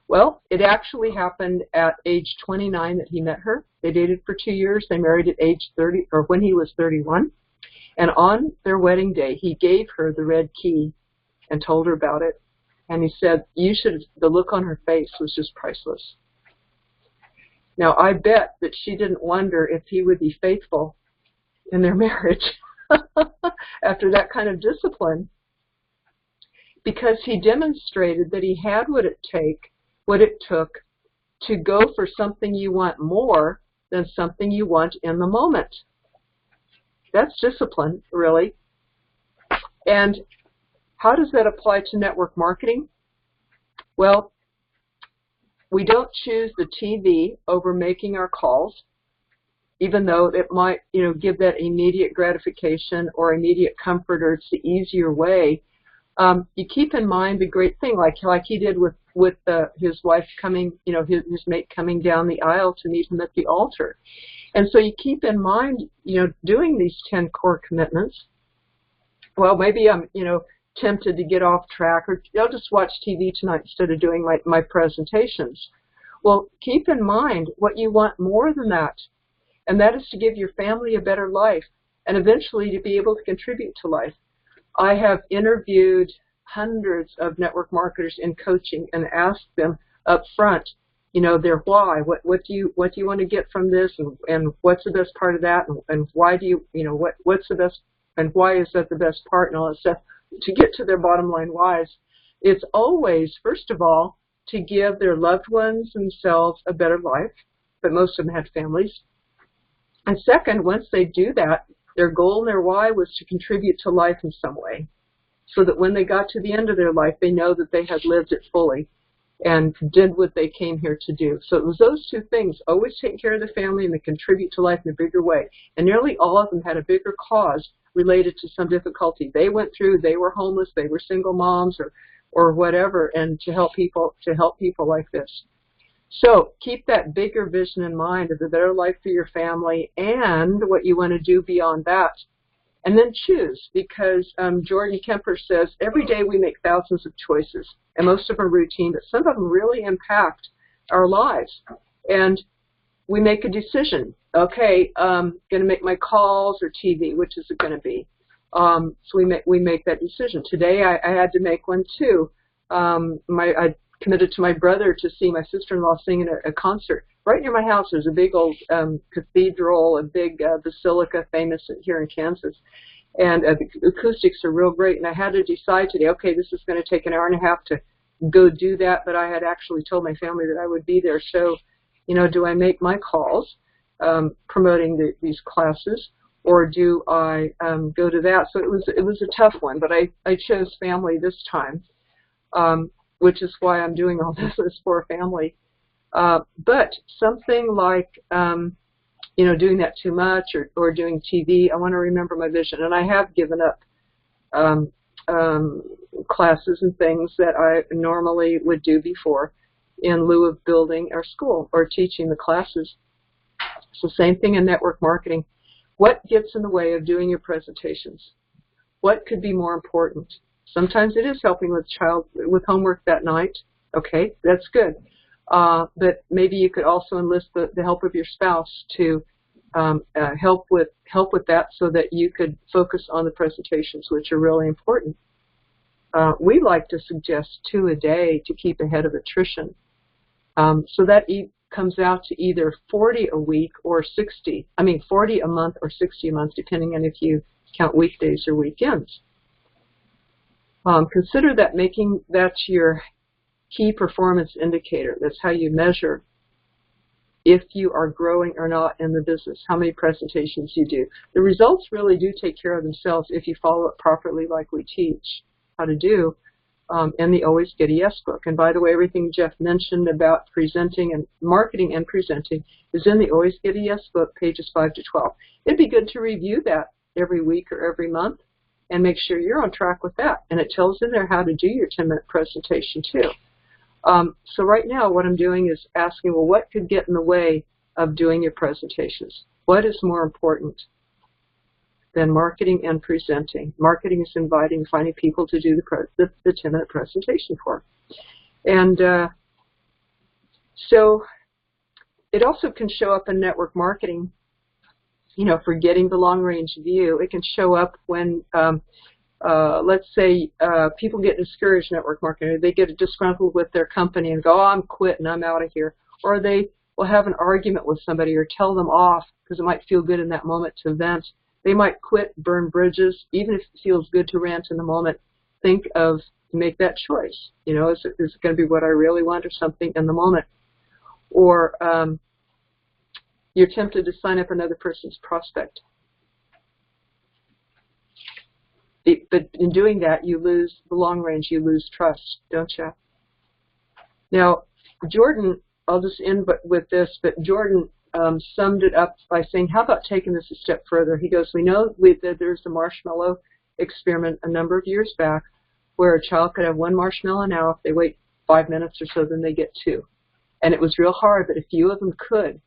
Well, it actually happened at age 29 that he met her. They dated for 2 years. They married at age 30, or when he was 31. And on their wedding day, he gave her the red key and told her about it. And he said, the look on her face was just priceless. Now, I bet that she didn't wonder if he would be faithful in their marriage after that kind of discipline, because he demonstrated that he had what it took to go for something you want more than something you want in the moment. That's discipline, really. And how does that apply to network marketing? Well, we don't choose the TV over making our calls, even though it might, give that immediate gratification or immediate comfort, or it's the easier way. You keep in mind the great thing, like he did with his wife coming, his mate coming down the aisle to meet him at the altar. And so you keep in mind, doing these 10 core commitments. Well, maybe I'm, tempted to get off track, or I'll just watch TV tonight instead of doing my presentations. Well, keep in mind what you want more than that, and that is to give your family a better life, and eventually to be able to contribute to life. I have interviewed hundreds of network marketers in coaching and asked them up front, their why. What do you want to get from this, and what's the best part of that, and why do you, what's the best, and why is that the best part, and all that stuff, to get to their bottom line whys. It's always, first of all, to give their loved ones themselves a better life, but most of them had families. And second, once they do that, their goal and their why was to contribute to life in some way, so that when they got to the end of their life, they know that they had lived it fully and did what they came here to do. So it was those two things, always taking care of the family and then contribute to life in a bigger way. And nearly all of them had a bigger cause related to some difficulty they went through. They were homeless, they were single moms, or whatever, and to help people like this. So keep that bigger vision in mind of the better life for your family and what you want to do beyond that. And then choose, because Jordan Kemper says every day we make thousands of choices, and most of them are routine, but some of them really impact our lives. And we make a decision. Okay, going to make my calls or TV, which is it going to be? So we make that decision. Today I had to make one too. I committed to my brother to see my sister-in-law sing at a concert. Right near my house there's a big old cathedral, a big basilica famous here in Kansas. And the acoustics are real great. And I had to decide today, okay, this is going to take an hour and a half to go do that. But I had actually told my family that I would be there. So, do I make my calls promoting these classes, or do I go to that? So it was a tough one, but I chose family this time, which is why I'm doing all this is for family. But something like, doing that too much or doing TV, I want to remember my vision. And I have given up classes and things that I normally would do before in lieu of building our school or teaching the classes. So same thing in network marketing. What gets in the way of doing your presentations? What could be more important? Sometimes it is helping with homework that night. Okay, that's good. But maybe you could also enlist the help of your spouse to help with that, so that you could focus on the presentations, which are really important. We like to suggest 2 a day to keep ahead of attrition. So that comes out to either 40 a week or 40 a month or 60 a month, depending on if you count weekdays or weekends. Consider that that's your key performance indicator. That's how you measure if you are growing or not in the business, how many presentations you do. The results really do take care of themselves if you follow it properly like we teach how to do in the Always Get a Yes book. And by the way, everything Jeff mentioned about presenting and marketing and presenting is in the Always Get a Yes book, pages 5 to 12. It'd be good to review that every week or every month and make sure you're on track with that. And it tells in there how to do your 10-minute presentation too. So right now what I'm doing is asking, well, what could get in the way of doing your presentations? What is more important than marketing and presenting? Marketing is inviting, finding people to do the 10-minute presentation for. And so it also can show up in network marketing, you know, for getting the long-range view. It can show up when let's say people get discouraged network marketing. They get disgruntled with their company and go, oh, I'm quitting, I'm out of here. Or they will have an argument with somebody or tell them off because it might feel good in that moment to vent. They might quit, burn bridges, even if it feels good to rant in the moment. Think of, make that choice. You know, is it going to be what I really want or something in the moment? Or you're tempted to sign up another person's prospect. But in doing that, you lose the long range, you lose trust, don't you? Now, Jordan, I'll just end with this, but Jordan summed it up by saying, how about taking this a step further? He goes, we know that there's the Marshmallow Experiment a number of years back where a child could have one marshmallow now. If they wait 5 minutes or so, then they get 2. And it was real hard, but a few of them could.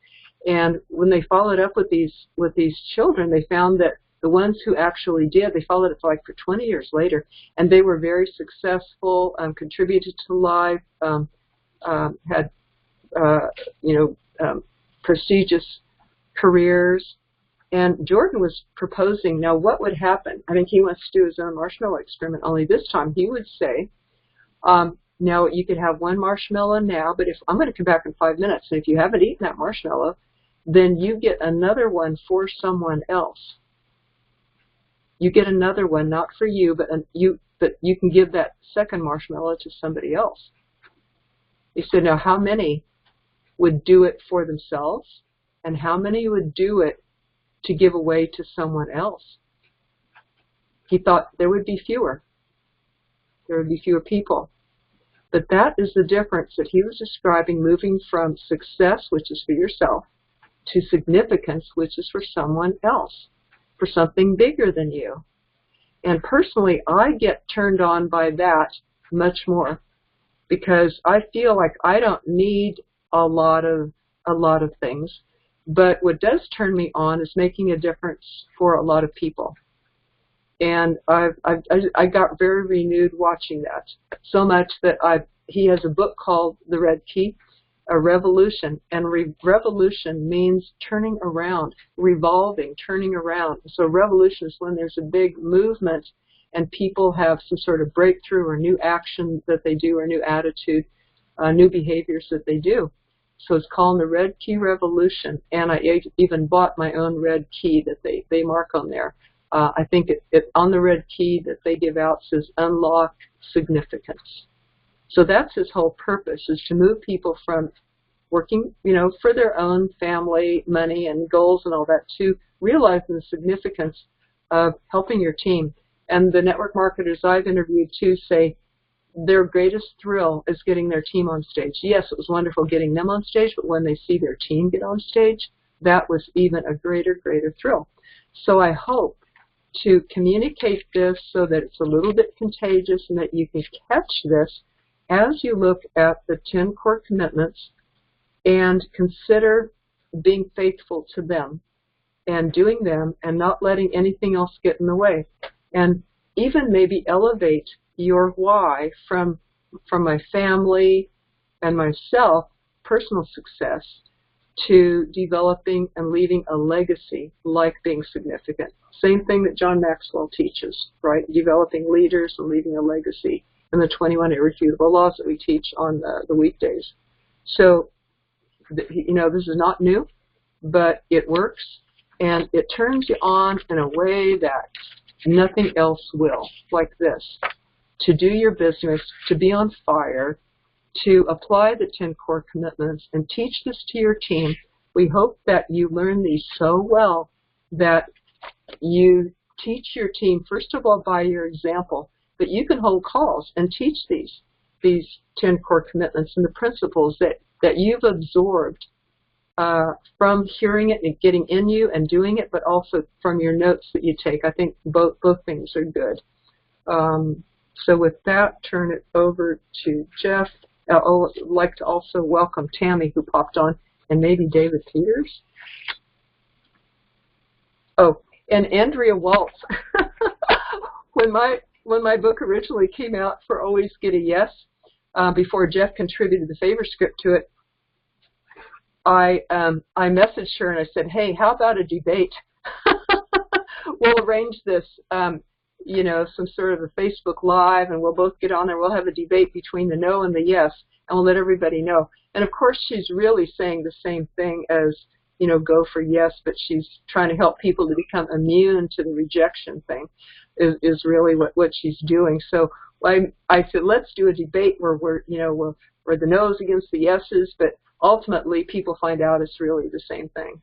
And when they followed up with these children, they found that the ones who actually did, they followed it for 20 years later, and they were very successful, contributed to life, had prestigious careers. And Jordan was proposing, now what would happen? I think he wants to do his own marshmallow experiment, only this time he would say, now you could have one marshmallow now, but if I'm going to come back in 5 minutes, and if you haven't eaten that marshmallow, then you get another one for someone else. You get another one, not for you, but you can give that second marshmallow to somebody else. He said, now how many would do it for themselves, and how many would do it to give away to someone else? He thought there would be fewer. There would be fewer people. But that is the difference that he was describing, moving from success, which is for yourself, to significance, which is for someone else, for something bigger than you. And personally, I get turned on by that much more because I feel like I don't need a lot of things. But what does turn me on is making a difference for a lot of people. And I got very renewed watching that, so much that he has a book called The Red Key, a revolution, and revolution means turning around, revolving, turning around. So revolution is when there's a big movement and people have some sort of breakthrough or new action that they do or new attitude, new behaviors that they do. So it's called the Red Key Revolution, and I even bought my own red key that they mark on there. I think it on the red key that they give out says unlock significance. So that's his whole purpose, is to move people from working, for their own family, money, and goals and all that, to realizing the significance of helping your team. And the network marketers I've interviewed, too, say their greatest thrill is getting their team on stage. Yes, it was wonderful getting them on stage, but when they see their team get on stage, that was even a greater thrill. So I hope to communicate this so that it's a little bit contagious and that you can catch this as you look at the 10 core commitments and consider being faithful to them and doing them and not letting anything else get in the way. And even maybe elevate your why from my family and myself, personal success, to developing and leaving a legacy like being significant. Same thing that John Maxwell teaches, right? Developing leaders and leaving a legacy, and the 21 irrefutable laws that we teach on the weekdays. So, this is not new, but it works, and it turns you on in a way that nothing else will, like this. to do your business, to be on fire, to apply the 10 core commitments and teach this to your team. We hope that you learn these so well that you teach your team, first of all, by your example, but you can hold calls and teach these 10 core commitments and the principles that you've absorbed from hearing it and getting in you and doing it, but also from your notes that you take. I think both things are good. So with that, turn it over to Jeff. I'd like to also welcome Tammy, who popped on, and maybe David Peters. Oh, and Andrea Waltz. When my book originally came out for Always Get a Yes, before Jeff contributed the favor script to it, I messaged her and I said, hey, how about a debate? We'll arrange this, some sort of a Facebook Live, and we'll both get on there. We'll have a debate between the no and the yes, and we'll let everybody know. And, of course, she's really saying the same thing as, go for yes, but she's trying to help people to become immune to the rejection thing is really what she's doing. So I said, let's do a debate where we're the no's against the yeses, but ultimately people find out it's really the same thing.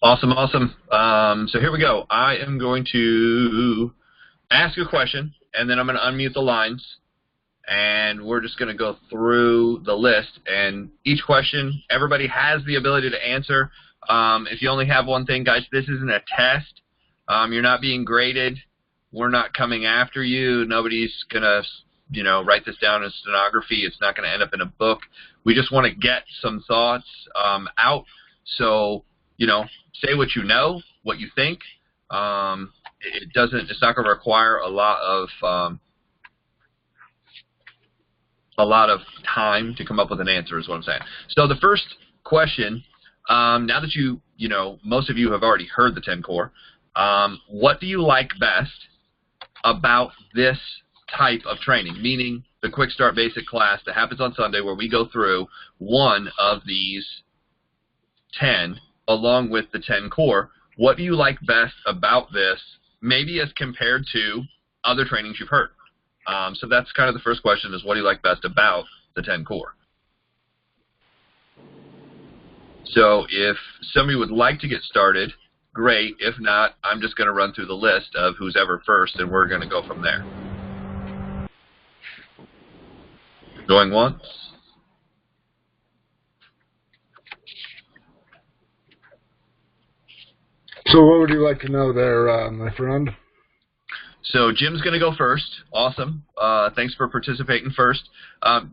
Awesome. So here we go. I am going to ask a question, and then I'm going to unmute the lines, and we're just going to go through the list. And each question, everybody has the ability to answer. If you only have one thing, guys, this isn't a test. You're not being graded. We're not coming after you. Nobody's going to, write this down as stenography. It's not going to end up in a book. We just want to get some thoughts out. So, say what you know, what you think. It's not going to require a lot of time to come up with an answer is what I'm saying. So the first question, now that most of you have already heard the 10 core, what do you like best about this type of training, meaning the Quick Start Basic class that happens on Sunday where we go through one of these 10 along with the 10 core? What do you like best about this, maybe as compared to other trainings you've heard? So that's kind of the first question, is what do you like best about the 10 core? So if somebody would like to get started, great. If not, I'm just going to run through the list of who's ever first, and we're going to go from there. Going once. So what would you like to know there, my friend? So Jim's going to go first. Awesome. Thanks for participating first.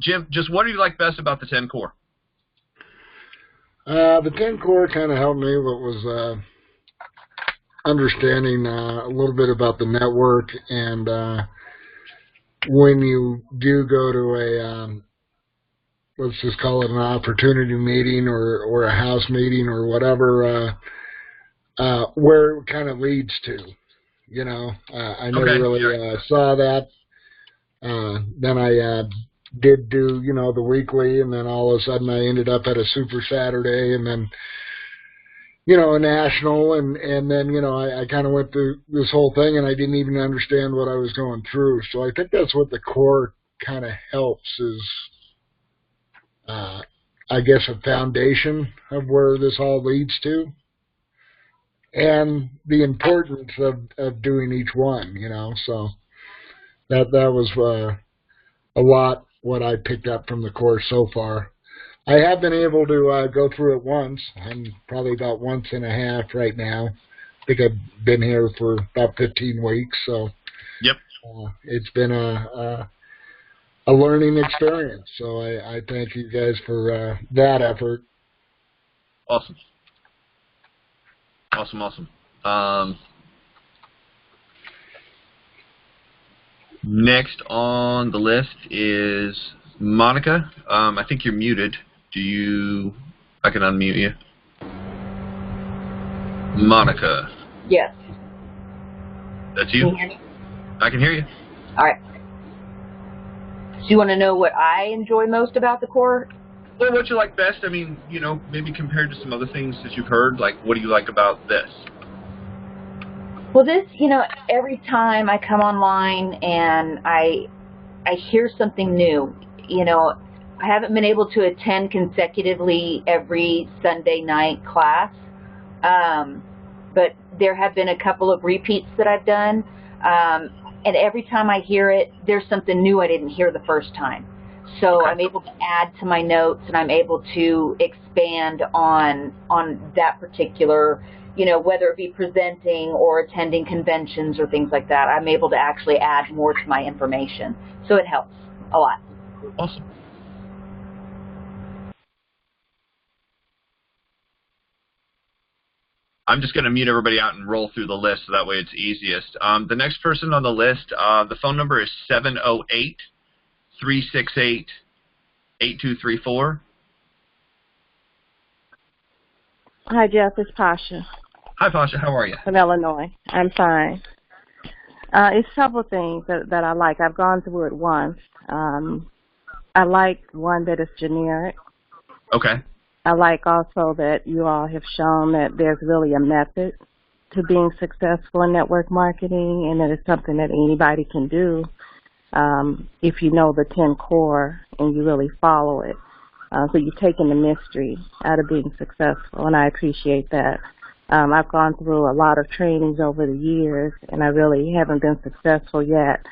Jim, just what do you like best about the 10 core? The 10 core kind of helped me was understanding a little bit about the network, and when you do go to a, let's just call it an opportunity meeting or a house meeting or whatever, where it kind of leads to. I never really saw that. Then I did do, the weekly, and then all of a sudden I ended up at a Super Saturday, and then, a national, and then, I kind of went through this whole thing, and I didn't even understand what I was going through. So I think that's what the core kind of helps is, I guess, a foundation of where this all leads to. And the importance of doing each one, so that was a lot what I picked up from the course so far. I have been able to go through it once. I'm probably about once and a half right now. I think I've been here for about 15 weeks, so yep. It's been a learning experience. So I thank you guys for that effort. Awesome. Next on the list is Monica. I think you're muted. I can unmute you. Monica. Yes. That's you? Can you hear me? I can hear you. All right. So you want to know what I enjoy most about the core? Well, what you like best? I mean, maybe compared to some other things that you've heard, like what do you like about this? Well, this, every time I come online and I hear something new, I haven't been able to attend consecutively every Sunday night class, but there have been a couple of repeats that I've done, and every time I hear it, there's something new I didn't hear the first time. So Okay. I'm able to add to my notes, and I'm able to expand on that particular, whether it be presenting or attending conventions or things like that. I'm able to actually add more to my information. So it helps a lot. Awesome. I'm just going to mute everybody out and roll through the list so that way it's easiest. The next person on the list, the phone number is 708-368-8234. Hi, Jeff. It's Pasha Hi, Pasha. How are you? from Illinois. I'm fine. It's several things that I like. I've gone through it once. I like one that is generic. Okay. I like also that you all have shown that there's really a method to being successful in network marketing, and that it's something that anybody can do if you know the 10 core and you really follow it. So you're taking the mystery out of being successful, and I appreciate that. I've gone through a lot of trainings over the years, and I really haven't been successful yet.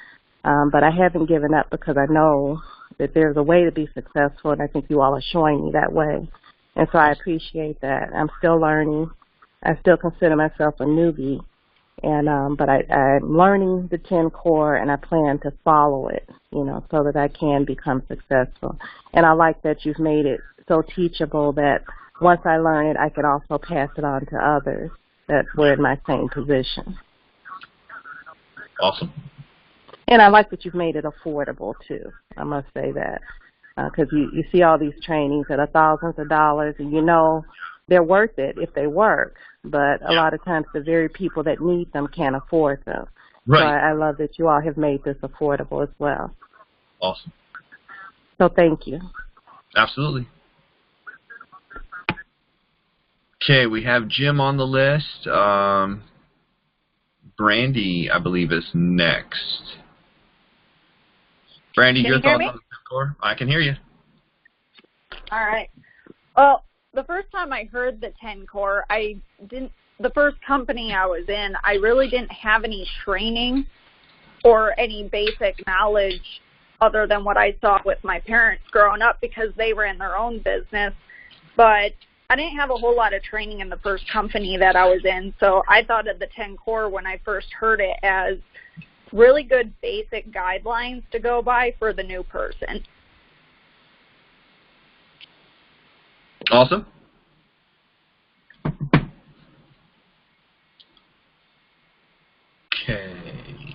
But I haven't given up because I know that there's a way to be successful, and I think you all are showing me that way. And so I appreciate that. I'm still learning. I still consider myself a newbie, and but I'm learning the 10 core, and I plan to follow it, so that I can become successful. And I like that you've made it so teachable that once I learn it, I can also pass it on to others that were in my same position. Awesome. And I like that you've made it affordable, too. I must say that. Because you see all these trainings that are thousands of dollars, and they're worth it if they work. But a lot of times the very people that need them can't afford them. Right. So I love that you all have made this affordable as well. Awesome. So thank you. Absolutely. Okay, we have Jim on the list. Brandy, I believe, is next. Brandy, your thoughts on the 10 core? I can hear you. All right. Well, the first time I heard the 10 core, the first company I was in, I really didn't have any training or any basic knowledge other than what I saw with my parents growing up because they ran their own business. But I didn't have a whole lot of training in the first company that I was in, so I thought of the 10 core when I first heard it as really good basic guidelines to go by for the new person. Awesome. Okay.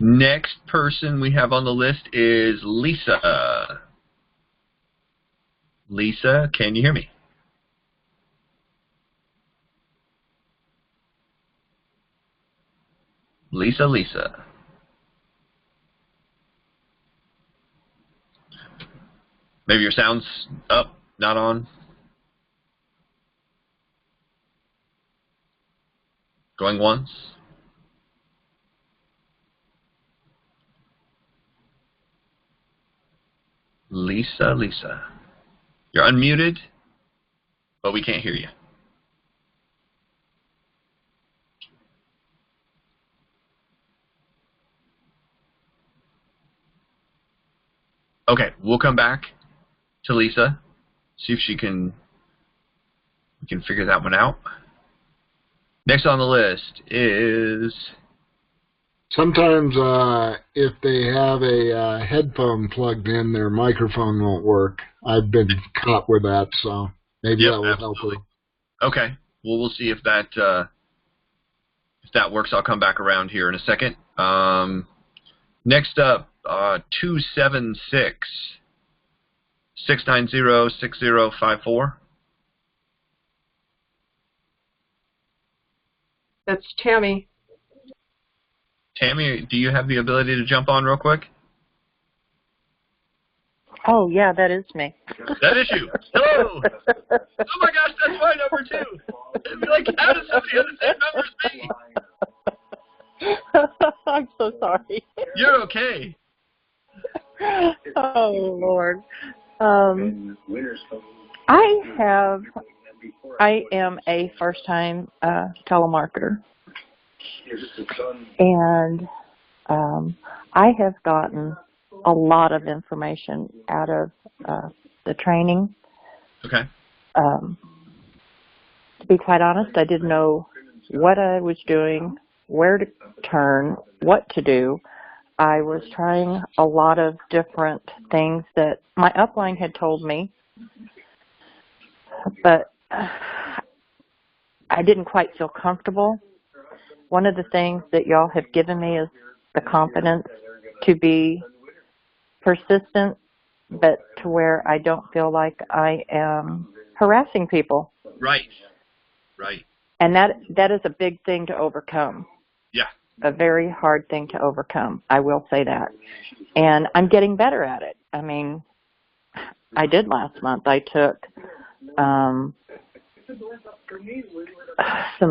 Next person we have on the list is Lisa. Lisa, can you hear me? Lisa. Maybe your sound's up, not on. Going once. Lisa. You're unmuted, but we can't hear you. Okay, we'll come back to Lisa, see if we can figure that one out. Next on the list is... Sometimes if they have a headphone plugged in, their microphone won't work. I've been caught with that, so maybe that will help her. Okay, well, we'll see if that works. I'll come back around here in a second. Next up, 276-690-6054. That's Tammy. Tammy, do you have the ability to jump on real quick? Oh, yeah, that is me. That is you. Hello. Oh, my gosh, that's my number, too. It'd be like, how does somebody have the same number as me? so sorry. You're okay. Oh, Lord. I am a first-time telemarketer, and I have gotten a lot of information out of the training. Okay. To be quite honest, I didn't know what I was doing, where to turn, what to do. I was trying a lot of different things that my upline had told me, but I didn't quite feel comfortable. One of the things that y'all have given me is the confidence to be persistent, but to where I don't feel like I am harassing people. Right. Right. And that is a big thing to overcome. Yeah. A very hard thing to overcome. I will say that. And I'm getting better at it. I mean, I did last month. I took some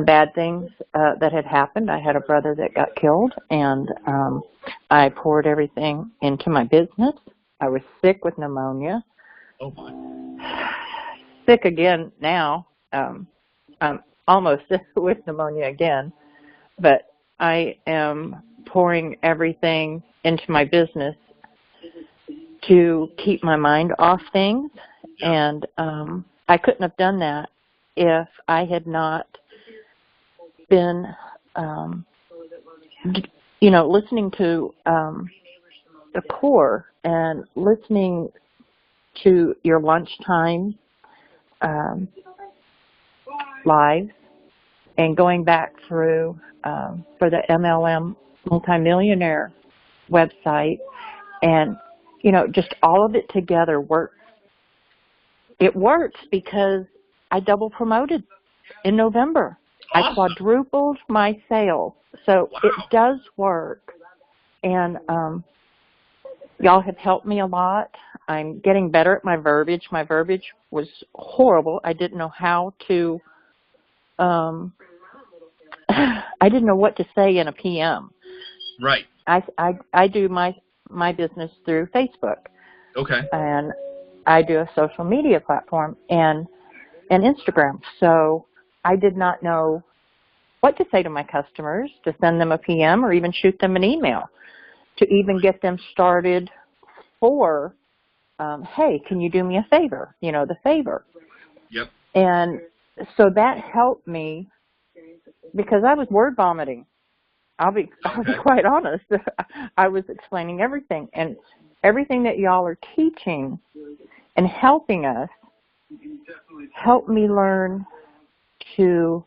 bad things that had happened. I had a brother that got killed, and I poured everything into my business. I was sick with pneumonia. Oh, my. Sick again now. I'm almost sick with pneumonia again, but I am pouring everything into my business to keep my mind off things, and I couldn't have done that if I had not been, listening to the core and listening to your lunchtime lives and going back through for the MLM Multimillionaire website, and just all of it together works. It works because I double promoted in November. Awesome. I quadrupled my sales, so Wow. it does work. And y'all have helped me a lot. I'm getting better at my verbiage. My verbiage was horrible. I didn't know how to. I didn't know what to say in a PM. Right. I do my business through Facebook. Okay. And I do a social media platform and Instagram. So I did not know what to say to my customers, to send them a PM or even shoot them an email, to even get them started for, hey, can you do me a favor? The favor. Yep. And so that helped me because I was word vomiting. I'll be quite honest. I was explaining everything, and everything that y'all are teaching and helping us helped me learn to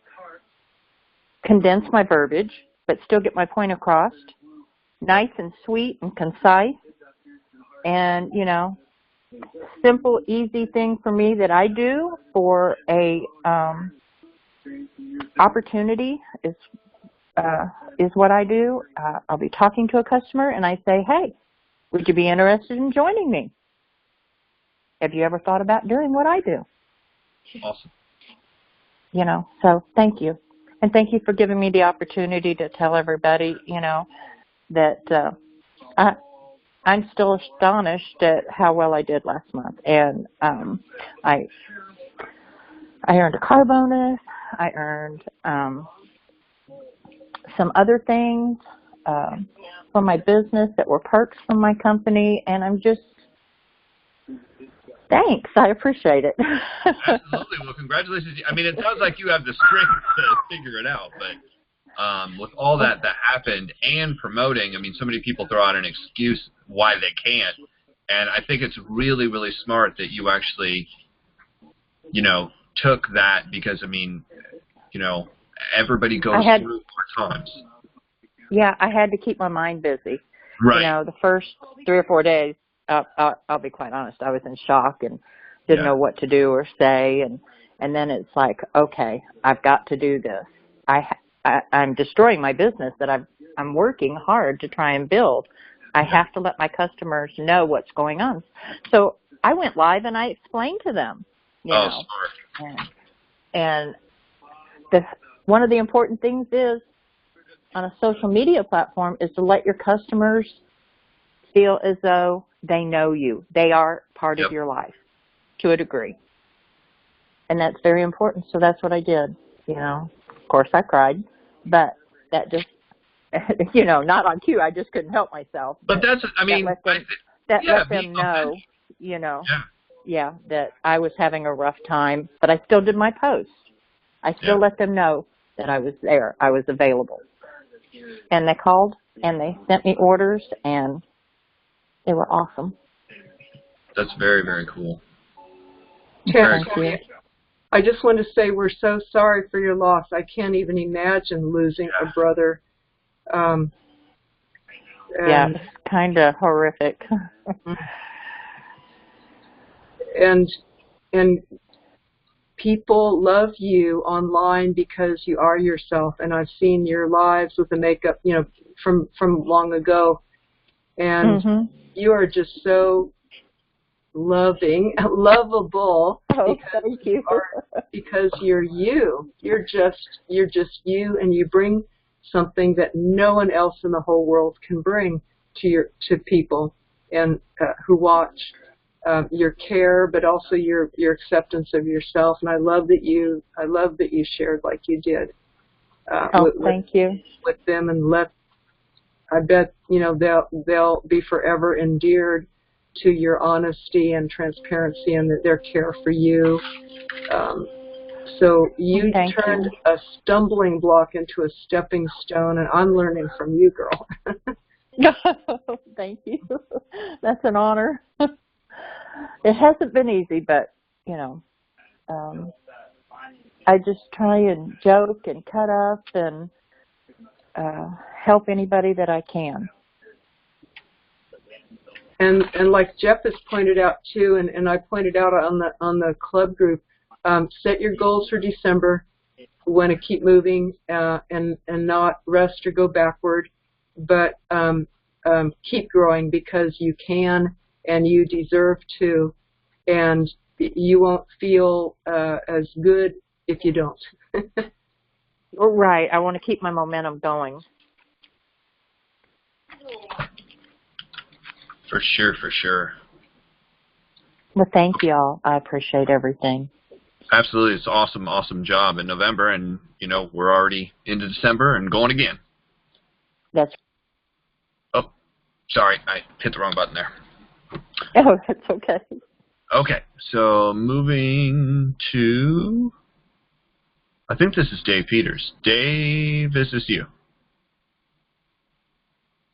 condense my verbiage, but still get my point across, nice and sweet and concise, and, simple, easy thing for me that I do for a opportunity is what I do. I'll be talking to a customer, and I say, hey, would you be interested in joining me? Have you ever thought about doing what I do? Awesome. So thank you. And thank you for giving me the opportunity to tell everybody, that I'm still astonished at how well I did last month. And I earned a car bonus. I earned some other things for my business that were perks from my company, and I'm just, thanks. I appreciate it. Absolutely. Well, congratulations. I mean, it sounds like you have the strength to figure it out, but with all that happened and promoting, I mean, so many people throw out an excuse why they can't, and I think it's really, really smart that you actually, took that because, I mean, everybody goes through hard times. Yeah, I had to keep my mind busy. Right. The first 3 or 4 days, I'll be quite honest, I was in shock and didn't know what to do or say, and then it's like, okay, I've got to do this. I'm destroying my business that I'm working hard to try and build. I have to let my customers know what's going on. So I went live and I explained to them. Smart. And one of the important things is on a social media platform is to let your customers feel as though they know you. They are part of your life to a degree. And that's very important. So that's what I did. You know, of course I cried, but that just, you know, not on cue. I just couldn't help myself. But that's, I mean, let them know, you know, that I was having a rough time, but I still did my post. I still let them know that I was there. I was available. And they called and they sent me orders and they were awesome. That's very, very cool. Thank you. I just want to say we're so sorry for your loss. I can't even imagine losing a brother. Yeah, it's kind of horrific. and people love you online because you are yourself. And I've seen your lives with the makeup, you know, from long ago. And you are just so lovable. Oh, thank you. Because you're you. You're just you, and you bring something that no one else in the whole world can bring to people and who watch. Your care, but also your acceptance of yourself. And I love that you shared like you did. Thank you. With them, and I bet, you know, they'll be forever endeared to your honesty and transparency and their care for you. So you turned a stumbling block into a stepping stone, and I'm learning from you, girl. Thank you. That's an honor. It hasn't been easy, but, you know, I just try and joke and cut up and help anybody that I can. And like Jeff has pointed out too, and I pointed out on the club group, set your goals for December. You want to keep moving and not rest or go backward, but keep growing because you can and you deserve to, and you won't feel as good if you don't. Right. I want to keep my momentum going. For sure, for sure. Well, thank you all. I appreciate everything. Absolutely. It's awesome, awesome job in November, and, you know, we're already into December and going again. Oh, sorry. I hit the wrong button there. Oh, that's okay. Okay, so moving to, I think this is Dave Peters. Dave, is this you?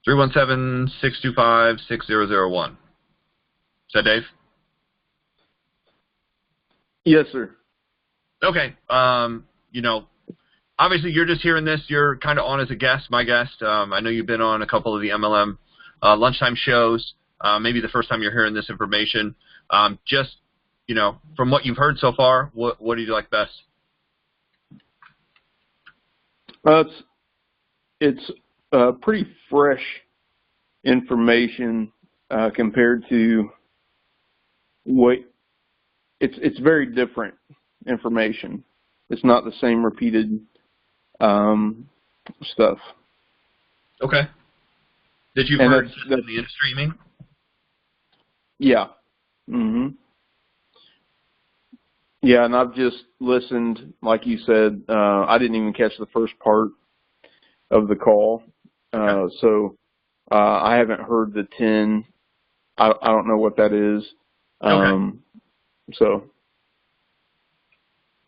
317-625-6001. Is that Dave? Yes, sir. Okay, you know, obviously you're just hearing this. You're kind of on as a guest, my guest. I know you've been on a couple of the MLM lunchtime shows. Maybe the first time you're hearing this information. Just, you know, from what you've heard so far, what do you like best? It's pretty fresh information compared to what it's very different information. It's not the same repeated stuff. Okay. That you've heard in the industry, you mean? Yeah. Yeah, and I've just listened, like you said. I didn't even catch the first part of the call, so I haven't heard the 10. I don't know what that is. So.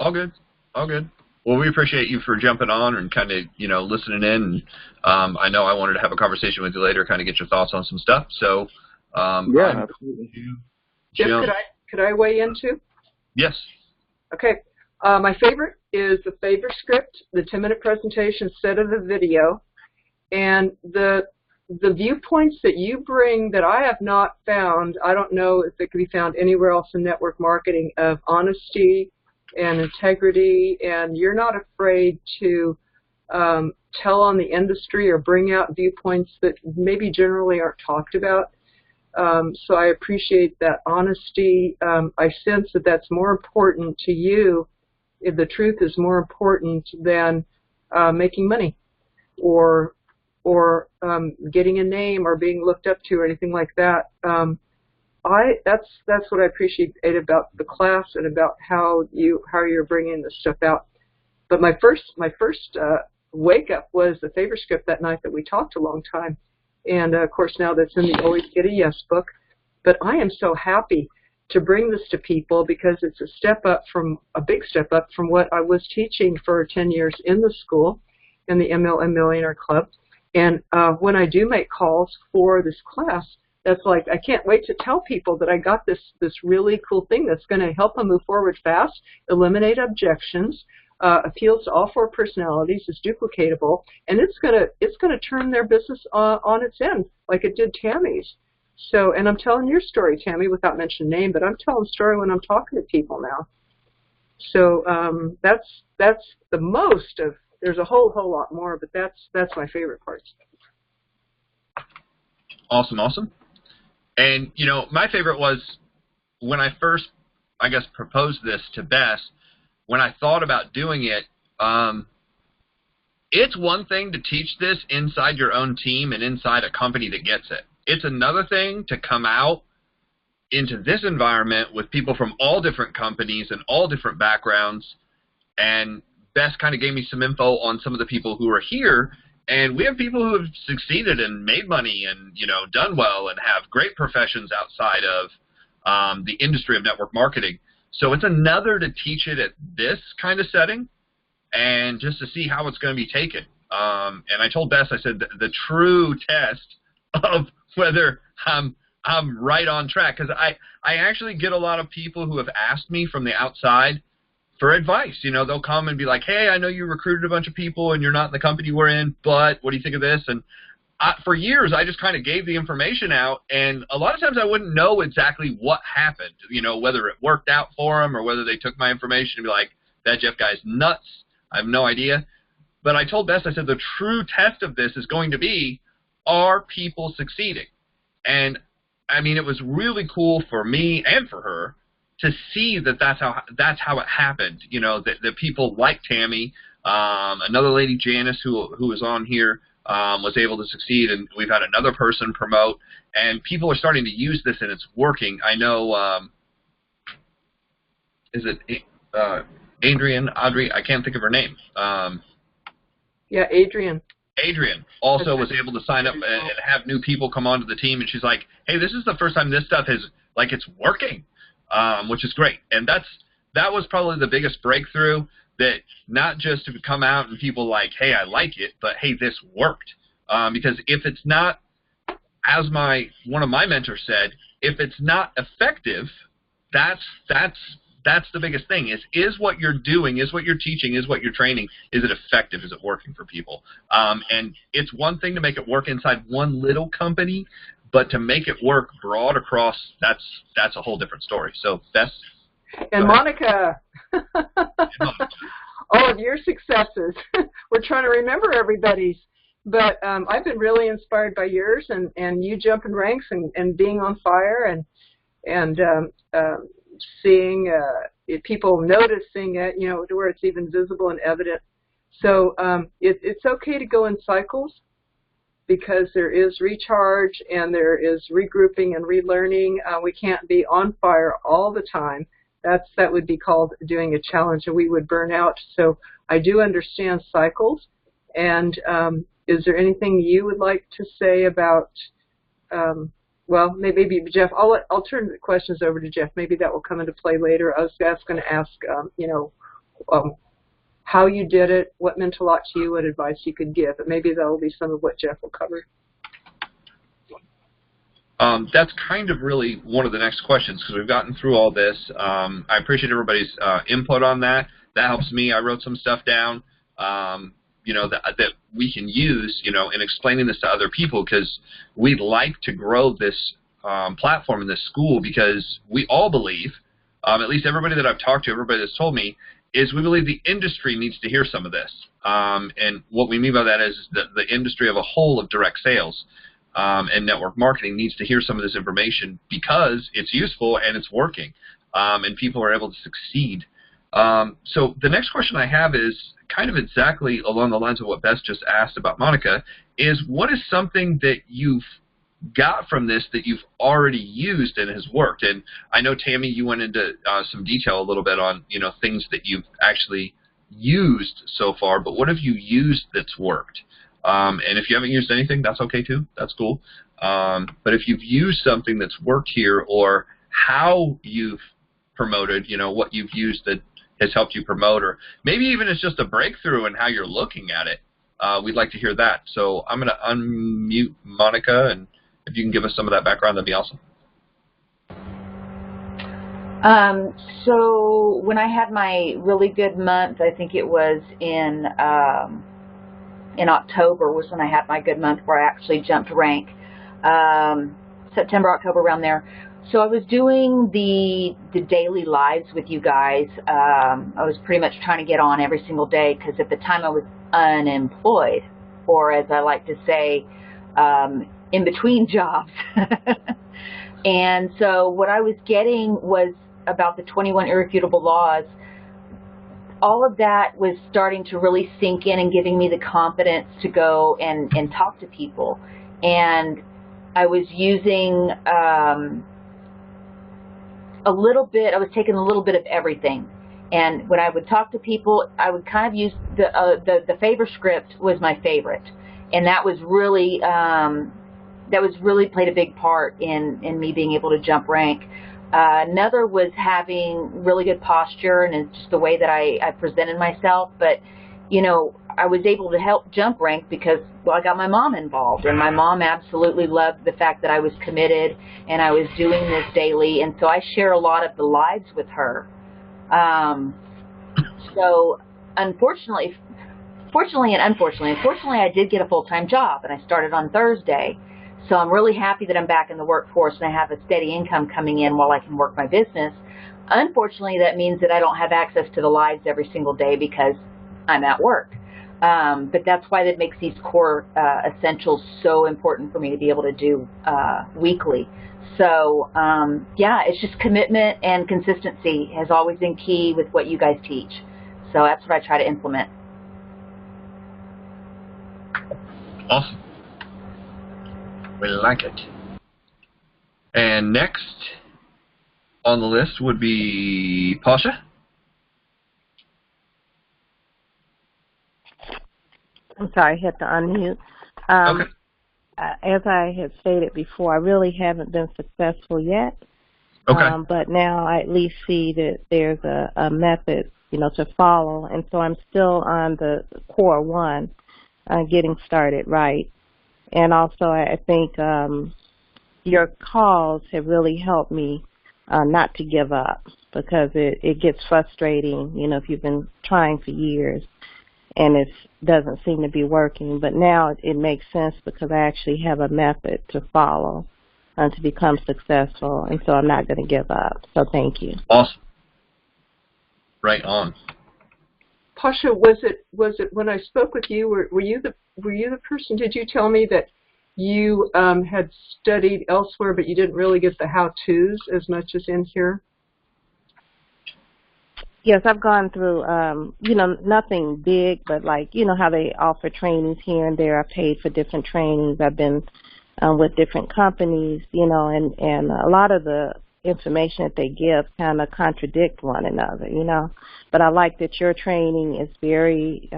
All good. All good. Well, we appreciate you for jumping on and kind of, you know, listening in. And, I know I wanted to have a conversation with you later, kind of get your thoughts on some stuff. So, yeah, absolutely. Jim, could I weigh in too? Yes. Okay. My favorite is the favor script, the 10-minute presentation instead of the video, and the viewpoints that you bring that I have not found. I don't know if it can be found anywhere else in network marketing, of honesty and integrity, and you're not afraid to tell on the industry or bring out viewpoints that maybe generally aren't talked about. So I appreciate that honesty. I sense that that's more important to you. If the truth is more important than making money or or getting a name or being looked up to or anything like that. That's what I appreciate about the class and about how you're bringing this stuff out. But my first wake up was the favor script that night that we talked a long time, and of course now that's in the Always Get a Yes book. But I am so happy to bring this to people because it's a big step up from what I was teaching for 10 years in the school, in the MLM Millionaire Club. And when I do make calls for this class, that's like, I can't wait to tell people that I got this really cool thing that's going to help them move forward fast, eliminate objections, appeals to all 4 personalities, is duplicatable, and it's gonna turn their business on its end, like it did Tammy's. So, and I'm telling your story, Tammy, without mentioning name, but I'm telling story when I'm talking to people now. So that's the most of. There's a whole lot more, but that's my favorite parts. Awesome. And my favorite was when I first, I guess, proposed this to Bess. When I thought about doing it, it's one thing to teach this inside your own team and inside a company that gets it. It's another thing to come out into this environment with people from all different companies and all different backgrounds. And Bess kind of gave me some info on some of the people who are here. And we have people who have succeeded and made money and, done well and have great professions outside of the industry of network marketing. So it's another to teach it at this kind of setting and just to see how it's going to be taken. And I told Bess, I said, the true test of whether I'm right on track, because I actually get a lot of people who have asked me from the outside for advice. They'll come and be like, hey, I know you recruited a bunch of people and you're not in the company we're in, but what do you think of this? And for years, I just kind of gave the information out, and a lot of times I wouldn't know exactly what happened, whether it worked out for them or whether they took my information and be like, that Jeff guy's nuts. I have no idea. But I told Bess, I said, the true test of this is going to be, are people succeeding? And, I mean, it was really cool for me and for her to see that that's how it happened. That people like Tammy, another lady, Janice, who was on here, was able to succeed, and we've had another person promote, and people are starting to use this, and it's working. I know, is it Audrey? I can't think of her name. Yeah, Adrian. Adrian also was able to sign up and have new people come onto the team, and she's like, hey, this is the first time this stuff is, like, it's working, which is great. And that was probably the biggest breakthrough, that not just to come out and people like, hey, I like it, but hey, this worked. Because if it's not, as one of my mentors said, if it's not effective, that's the biggest thing. Is what you're doing, is what you're teaching, is what you're training, is it effective? Is it working for people? And it's one thing to make it work inside one little company, but to make it work broad across, that's a whole different story. So Bess. And Monica, all of your successes. We're trying to remember everybody's, but I've been really inspired by yours and you jumping ranks and being on fire and seeing people noticing it, to where it's even visible and evident. So it's okay to go in cycles, because there is recharge and there is regrouping and relearning. We can't be on fire all the time. That would be called doing a challenge, and we would burn out. So I do understand cycles. And is there anything you would like to say about, well, maybe Jeff, I'll turn the questions over to Jeff. Maybe that will come into play later. I was going to ask, how you did it, what meant a lot to you, what advice you could give. But maybe that will be some of what Jeff will cover. That's kind of really one of the next questions, because we've gotten through all this. I appreciate everybody's input on that. That helps me. I wrote some stuff down, that we can use, in explaining this to other people, because we'd like to grow this platform in this school, because we all believe, at least everybody that I've talked to, everybody that's told me, is we believe the industry needs to hear some of this. And what we mean by that is that the industry of a whole of direct sales and network marketing needs to hear some of this information, because it's useful and it's working, and people are able to succeed. So the next question I have is kind of exactly along the lines of what Bess just asked about Monica, is what is something that you've got from this that you've already used and has worked? And I know, Tammy, you went into some detail a little bit on, things that you've actually used so far, but what have you used that's worked? And if you haven't used anything, that's okay too. That's cool. But if you've used something that's worked here, or how you've promoted, what you've used that has helped you promote, or maybe even it's just a breakthrough in how you're looking at it, we'd like to hear that. So I'm going to unmute Monica, and if you can give us some of that background, that'd be awesome. So when I had my really good month, I think it was in October was when I had my good month where I actually jumped rank. September, October, around there. So I was doing the daily lives with you guys. I was pretty much trying to get on every single day because at the time I was unemployed, or as I like to say, in between jobs. And so what I was getting was about the 21 irrefutable laws. All of that was starting to really sink in and giving me the confidence to go and talk to people. And I was using I was taking a little bit of everything. And when I would talk to people, I would kind of use the favor script was my favorite. And that was really played a big part in me being able to jump rank. Another was having really good posture, and it's just the way that I presented myself. But, I was able to help jump rank because, I got my mom involved, and my mom absolutely loved the fact that I was committed and I was doing this daily, and so I share a lot of the lives with her. So unfortunately, I did get a full-time job, and I started on Thursday. So I'm really happy that I'm back in the workforce and I have a steady income coming in while I can work my business. Unfortunately, that means that I don't have access to the lives every single day because I'm at work. But that's why that makes these core essentials so important for me to be able to do weekly. So, it's just commitment and consistency has always been key with what you guys teach. So that's what I try to implement. Awesome. We like it. And next on the list would be Pasha. I'm sorry, I had to unmute. Okay. As I had stated before, I really haven't been successful yet. Okay. But now I at least see that there's a method, to follow. And so I'm still on the core one, getting started right. And also I think your calls have really helped me not to give up, because it gets frustrating, if you've been trying for years and it doesn't seem to be working. But now it makes sense because I actually have a method to follow to become successful, and so I'm not going to give up. So thank you. Awesome. Right on. Pasha, was it when I spoke with you? Were you the person? Did you tell me that you had studied elsewhere, but you didn't really get the how-tos as much as in here? Yes, I've gone through, nothing big, but how they offer trainings here and there. I've paid for different trainings. I've been with different companies, and a lot of the information that they give kind of contradict one another, But I like that your training is very,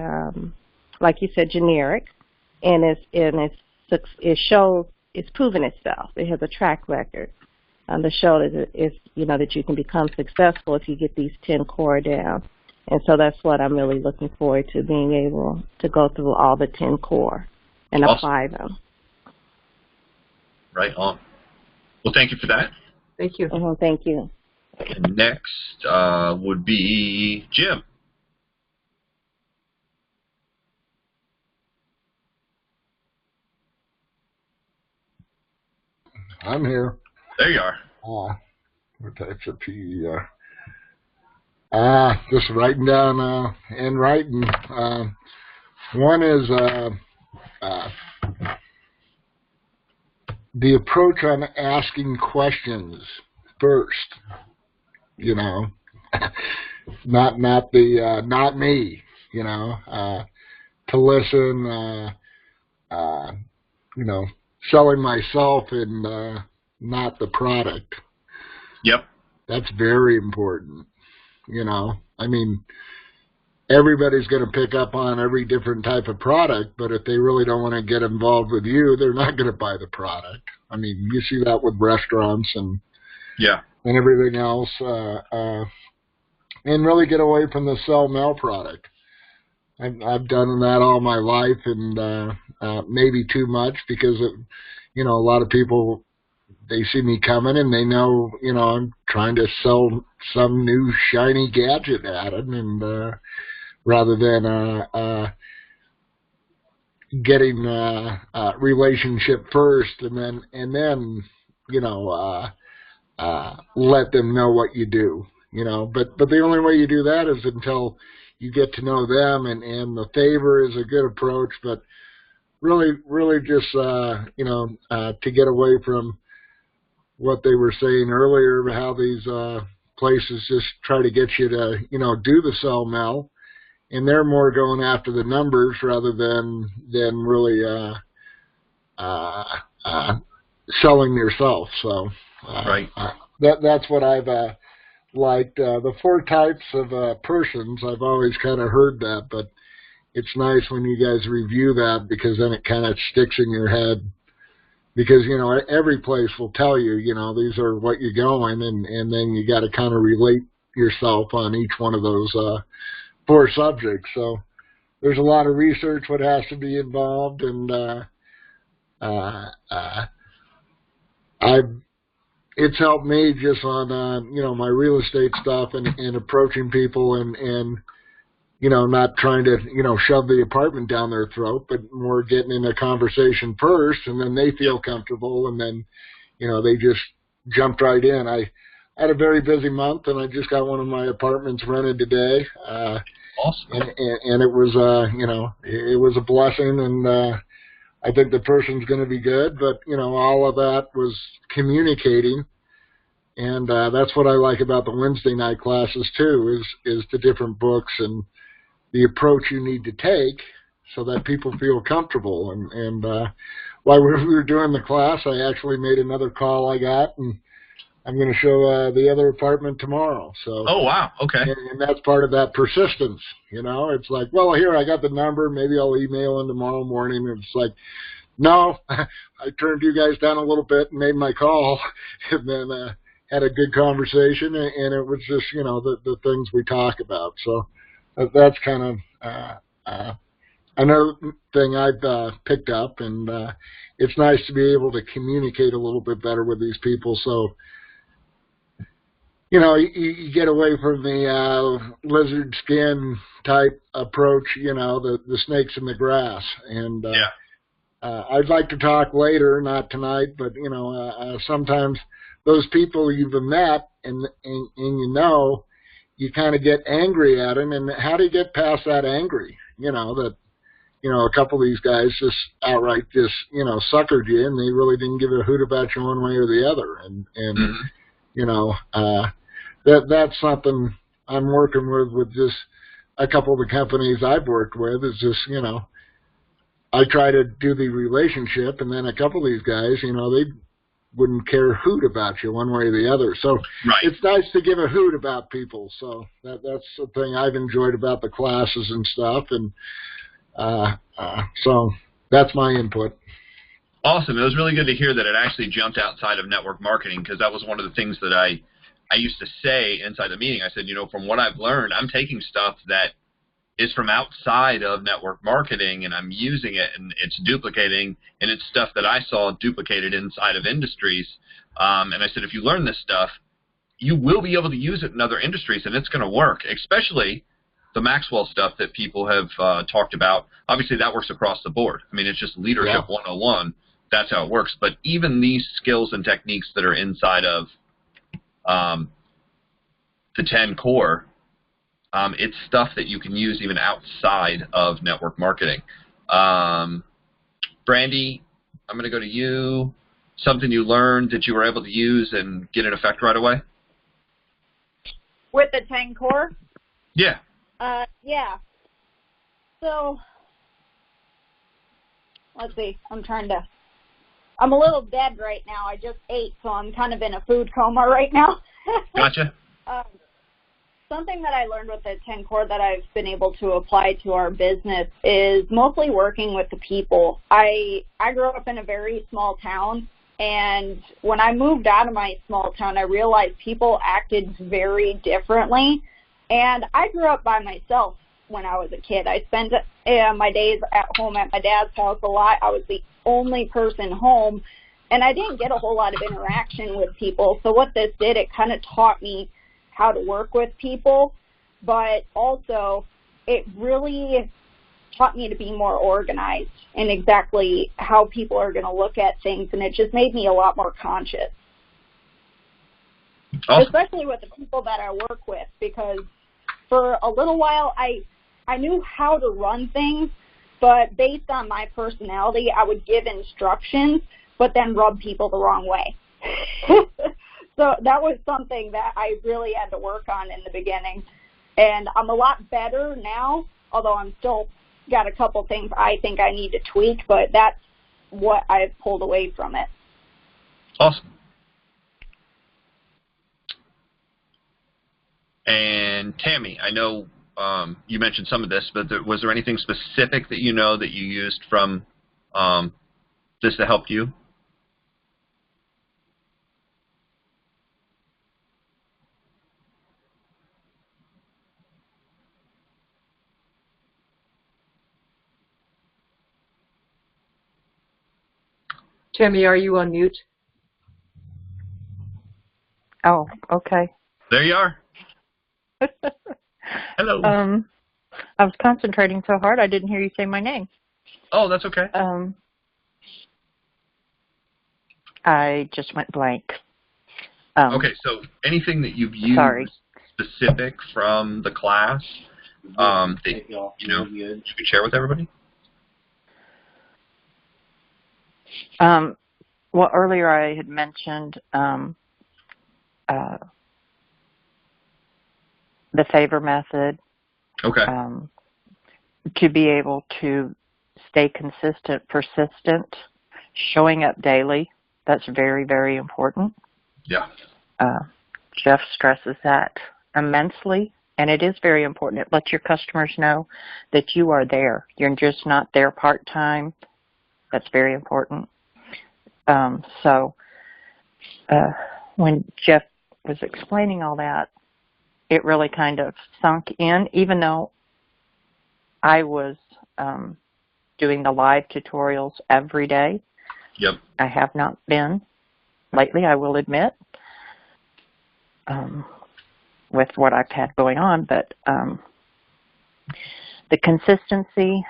like you said, generic, and it shows it's proven itself. It has a track record to show that that you can become successful if you get these 10 core down. And so that's what I'm really looking forward to, being able to go through all the 10 core and apply them. Right on. Well, thank you for that. Thank you. Thank you. And next would be Jim. I'm here. There you are. What types of PER? Just writing down and writing. One is the approach on asking questions first. not me, you know, to listen, you know, selling myself and not the product. Yep. That's very important, you know. I mean, everybody's going to pick up on every different type of product, but if they really don't want to get involved with you, they're not going to buy the product. I mean, you see that with restaurants and everything else, and really get away from the sell-mail product. I've done that all my life, and maybe too much because, you know, a lot of people, they see me coming and they know, you know, I'm trying to sell some new shiny gadget at them, and rather than getting relationship first and then you know let them know what you do, you know. But the only way you do that is until you get to know them, and the favor is a good approach, but really just you know, to get away from what they were saying earlier about how these places just try to get you to, you know, do the sell mail, and they're more going after the numbers rather than really selling yourself. So right. That's what I've liked. The 4 types of persons, I've always kind of heard that, but it's nice when you guys review that, because then it kind of sticks in your head. Because, you know, every place will tell you, you know, these are what you're going, and then you got to kind of relate yourself on each one of those 4 subjects. So there's a lot of research what has to be involved, and it's helped me just on you know, my real estate stuff and approaching people and you know, not trying to, you know, shove the apartment down their throat, but more getting in a conversation first, and then they feel comfortable, and then, you know, they just jumped right in. I had a very busy month, and I just got one of my apartments rented today. Awesome. And it was, you know, it was a blessing, and I think the person's going to be good, but, you know, all of that was communicating, and that's what I like about the Wednesday night classes too, is the different books and the approach you need to take so that people feel comfortable. And while we were doing the class, I actually made another call I got, and I'm going to show the other apartment tomorrow. So. Oh, wow. Okay. And that's part of that persistence, you know. It's like, well, here, I got the number. Maybe I'll email in tomorrow morning. And it's like, no, I turned you guys down a little bit and made my call, and then had a good conversation, and it was just, you know, the things we talk about. So that's kind of another thing I've picked up, and it's nice to be able to communicate a little bit better with these people. So, you know, you get away from the lizard skin type approach, you know, the snakes in the grass. And I'd like to talk later, not tonight, but, you know, sometimes those people you've met and you know, you kind of get angry at them, and how do you get past that angry? You know, that, you know, a couple of these guys just outright just, you know, suckered you, and they really didn't give a hoot about you one way or the other. And you know, that's something I'm working with just a couple of the companies I've worked with, is just, you know, I try to do the relationship, and then a couple of these guys, you know, they wouldn't care a hoot about you one way or the other. So It's nice to give a hoot about people. So that's the thing I've enjoyed about the classes and stuff. And so that's my input. Awesome. It was really good to hear that it actually jumped outside of network marketing, because that was one of the things that I used to say inside the meeting. I said, you know, from what I've learned, I'm taking stuff that is from outside of network marketing, and I'm using it, and it's duplicating, and it's stuff that I saw duplicated inside of industries. And I said, if you learn this stuff, you will be able to use it in other industries, and it's going to work, especially the Maxwell stuff that people have talked about. Obviously, that works across the board. I mean, it's just leadership 101. That's how it works. But even these skills and techniques that are inside of the 10 core, it's stuff that you can use even outside of network marketing. Brandy, I'm going to go to you. Something you learned that you were able to use and get an effect right away? With the 10 core? Yeah. Yeah. So, let's see. I'm a little dead right now. I just ate, so I'm kind of in a food coma right now. Gotcha. Something that I learned with the 10 core that I've been able to apply to our business is mostly working with the people. I grew up in a very small town, and when I moved out of my small town, I realized people acted very differently. And I grew up by myself when I was a kid. I spent my days at home at my dad's house a lot. I was the only person home, and I didn't get a whole lot of interaction with people. So what this did, it kind of taught me how to work with people, but also it really taught me to be more organized in exactly how people are going to look at things, and it just made me a lot more conscious. Awesome. Especially with the people that I work with, because for a little while I knew how to run things, but based on my personality, I would give instructions, but then rub people the wrong way. So that was something that I really had to work on in the beginning. And I'm a lot better now, although I'm still got a couple things I think I need to tweak, but that's what I've pulled away from it. Awesome. And Tammy, I know you mentioned some of this, but was there anything specific that you know that you used from this that helped you? Tammy, are you on mute? Oh, okay. There you are. Hello. I was concentrating so hard I didn't hear you say my name. Oh, that's okay. I just went blank. Okay, so anything that you've used specific from the class that you could share with everybody? Well, earlier I had mentioned the favor method. Okay. To be able to stay consistent, persistent, showing up daily. That's very, very important. Yeah. Jeff stresses that immensely, and it is very important. It lets your customers know that you are there. You're just not there part-time. That's very important. When Jeff was explaining all that, it really kind of sunk in, even though I was doing the live tutorials every day. Yep. I have not been lately, I will admit, with what I've had going on, but the consistency,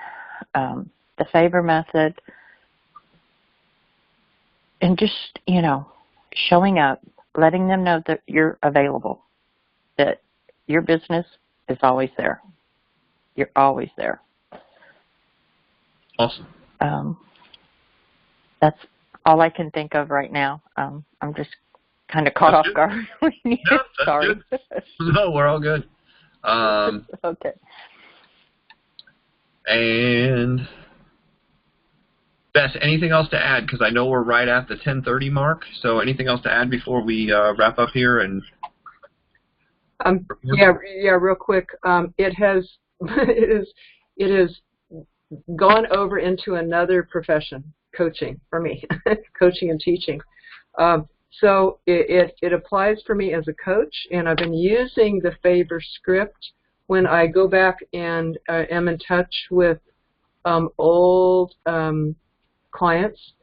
the favor method, and just, showing up, letting them know that you're available, that your business is always there. You're always there. Awesome. That's all I can think of right now. I'm just kind of caught off guard. No, sorry. Good. No, we're all good. Okay. And Bess, anything else to add? Because I know we're right at the 10:30 mark. So anything else to add before we wrap up here? And yeah, real quick. It has gone over into another profession, coaching for me, coaching and teaching. So it applies for me as a coach, and I've been using the favor script when I go back and am in touch with old clients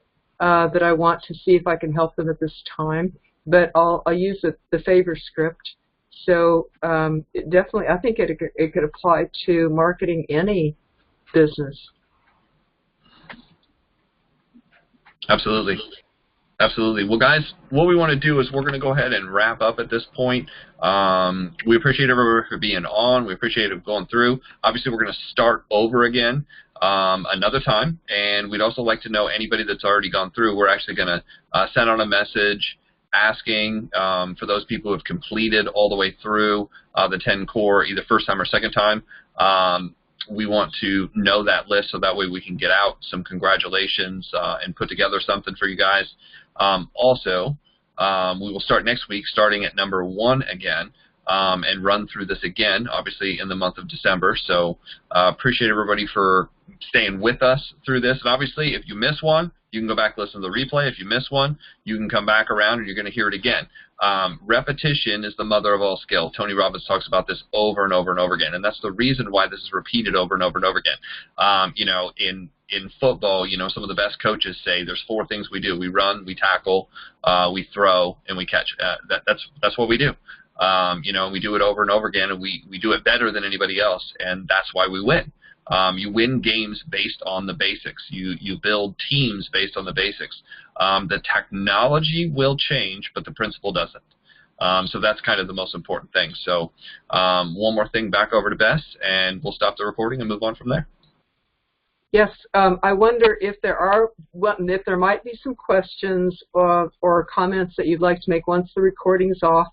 that I want to see if I can help them at this time. But I'll use the favor script. So definitely, I think it could apply to marketing any business. Absolutely. Absolutely. Well, guys, what we want to do is we're going to go ahead and wrap up at this point. We appreciate everyone for being on. We appreciate it going through. Obviously, we're going to start over again another time, and we'd also like to know anybody that's already gone through. We're actually going to send out a message asking for those people who have completed all the way through the 10 core, either first time or second time. We want to know that list so that way we can get out some congratulations and put together something for you guys. Also, we will start next week, starting at number 1 again, and run through this again, obviously in the month of December. So appreciate everybody for staying with us through this. And obviously, if you miss one, you can go back and listen to the replay. If you miss one, you can come back around and you're going to hear it again. Repetition is the mother of all skill. Tony Robbins talks about this over and over and over again, and that's the reason why this is repeated over and over and over again. You know, in football, you know, some of the best coaches say there's 4 things we do: we run, we tackle, we throw, and we catch. That's what we do. You know, we do it over and over again, and we do it better than anybody else, and that's why we win. You win games based on the basics. You build teams based on the basics. The technology will change, but the principle doesn't. So that's kind of the most important thing. So one more thing, back over to Bess, and we'll stop the recording and move on from there. Yes, I wonder if there might be some questions or comments that you'd like to make once the recording's off,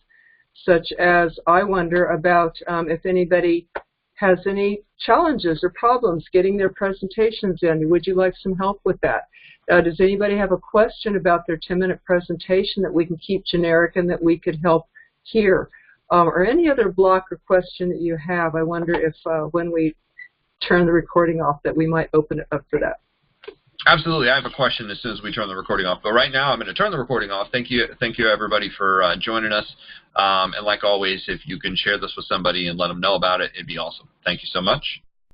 such as I wonder about if anybody has any challenges or problems getting their presentations in. Would you like some help with that? Does anybody have a question about their 10-minute presentation that we can keep generic and that we could help here? Or any other block or question that you have, I wonder if when we turn the recording off that we might open it up for that. Absolutely. I have a question as soon as we turn the recording off. But right now, I'm going to turn the recording off. Thank you, everybody, for joining us. And like always, if you can share this with somebody and let them know about it, it'd be awesome. Thank you so much.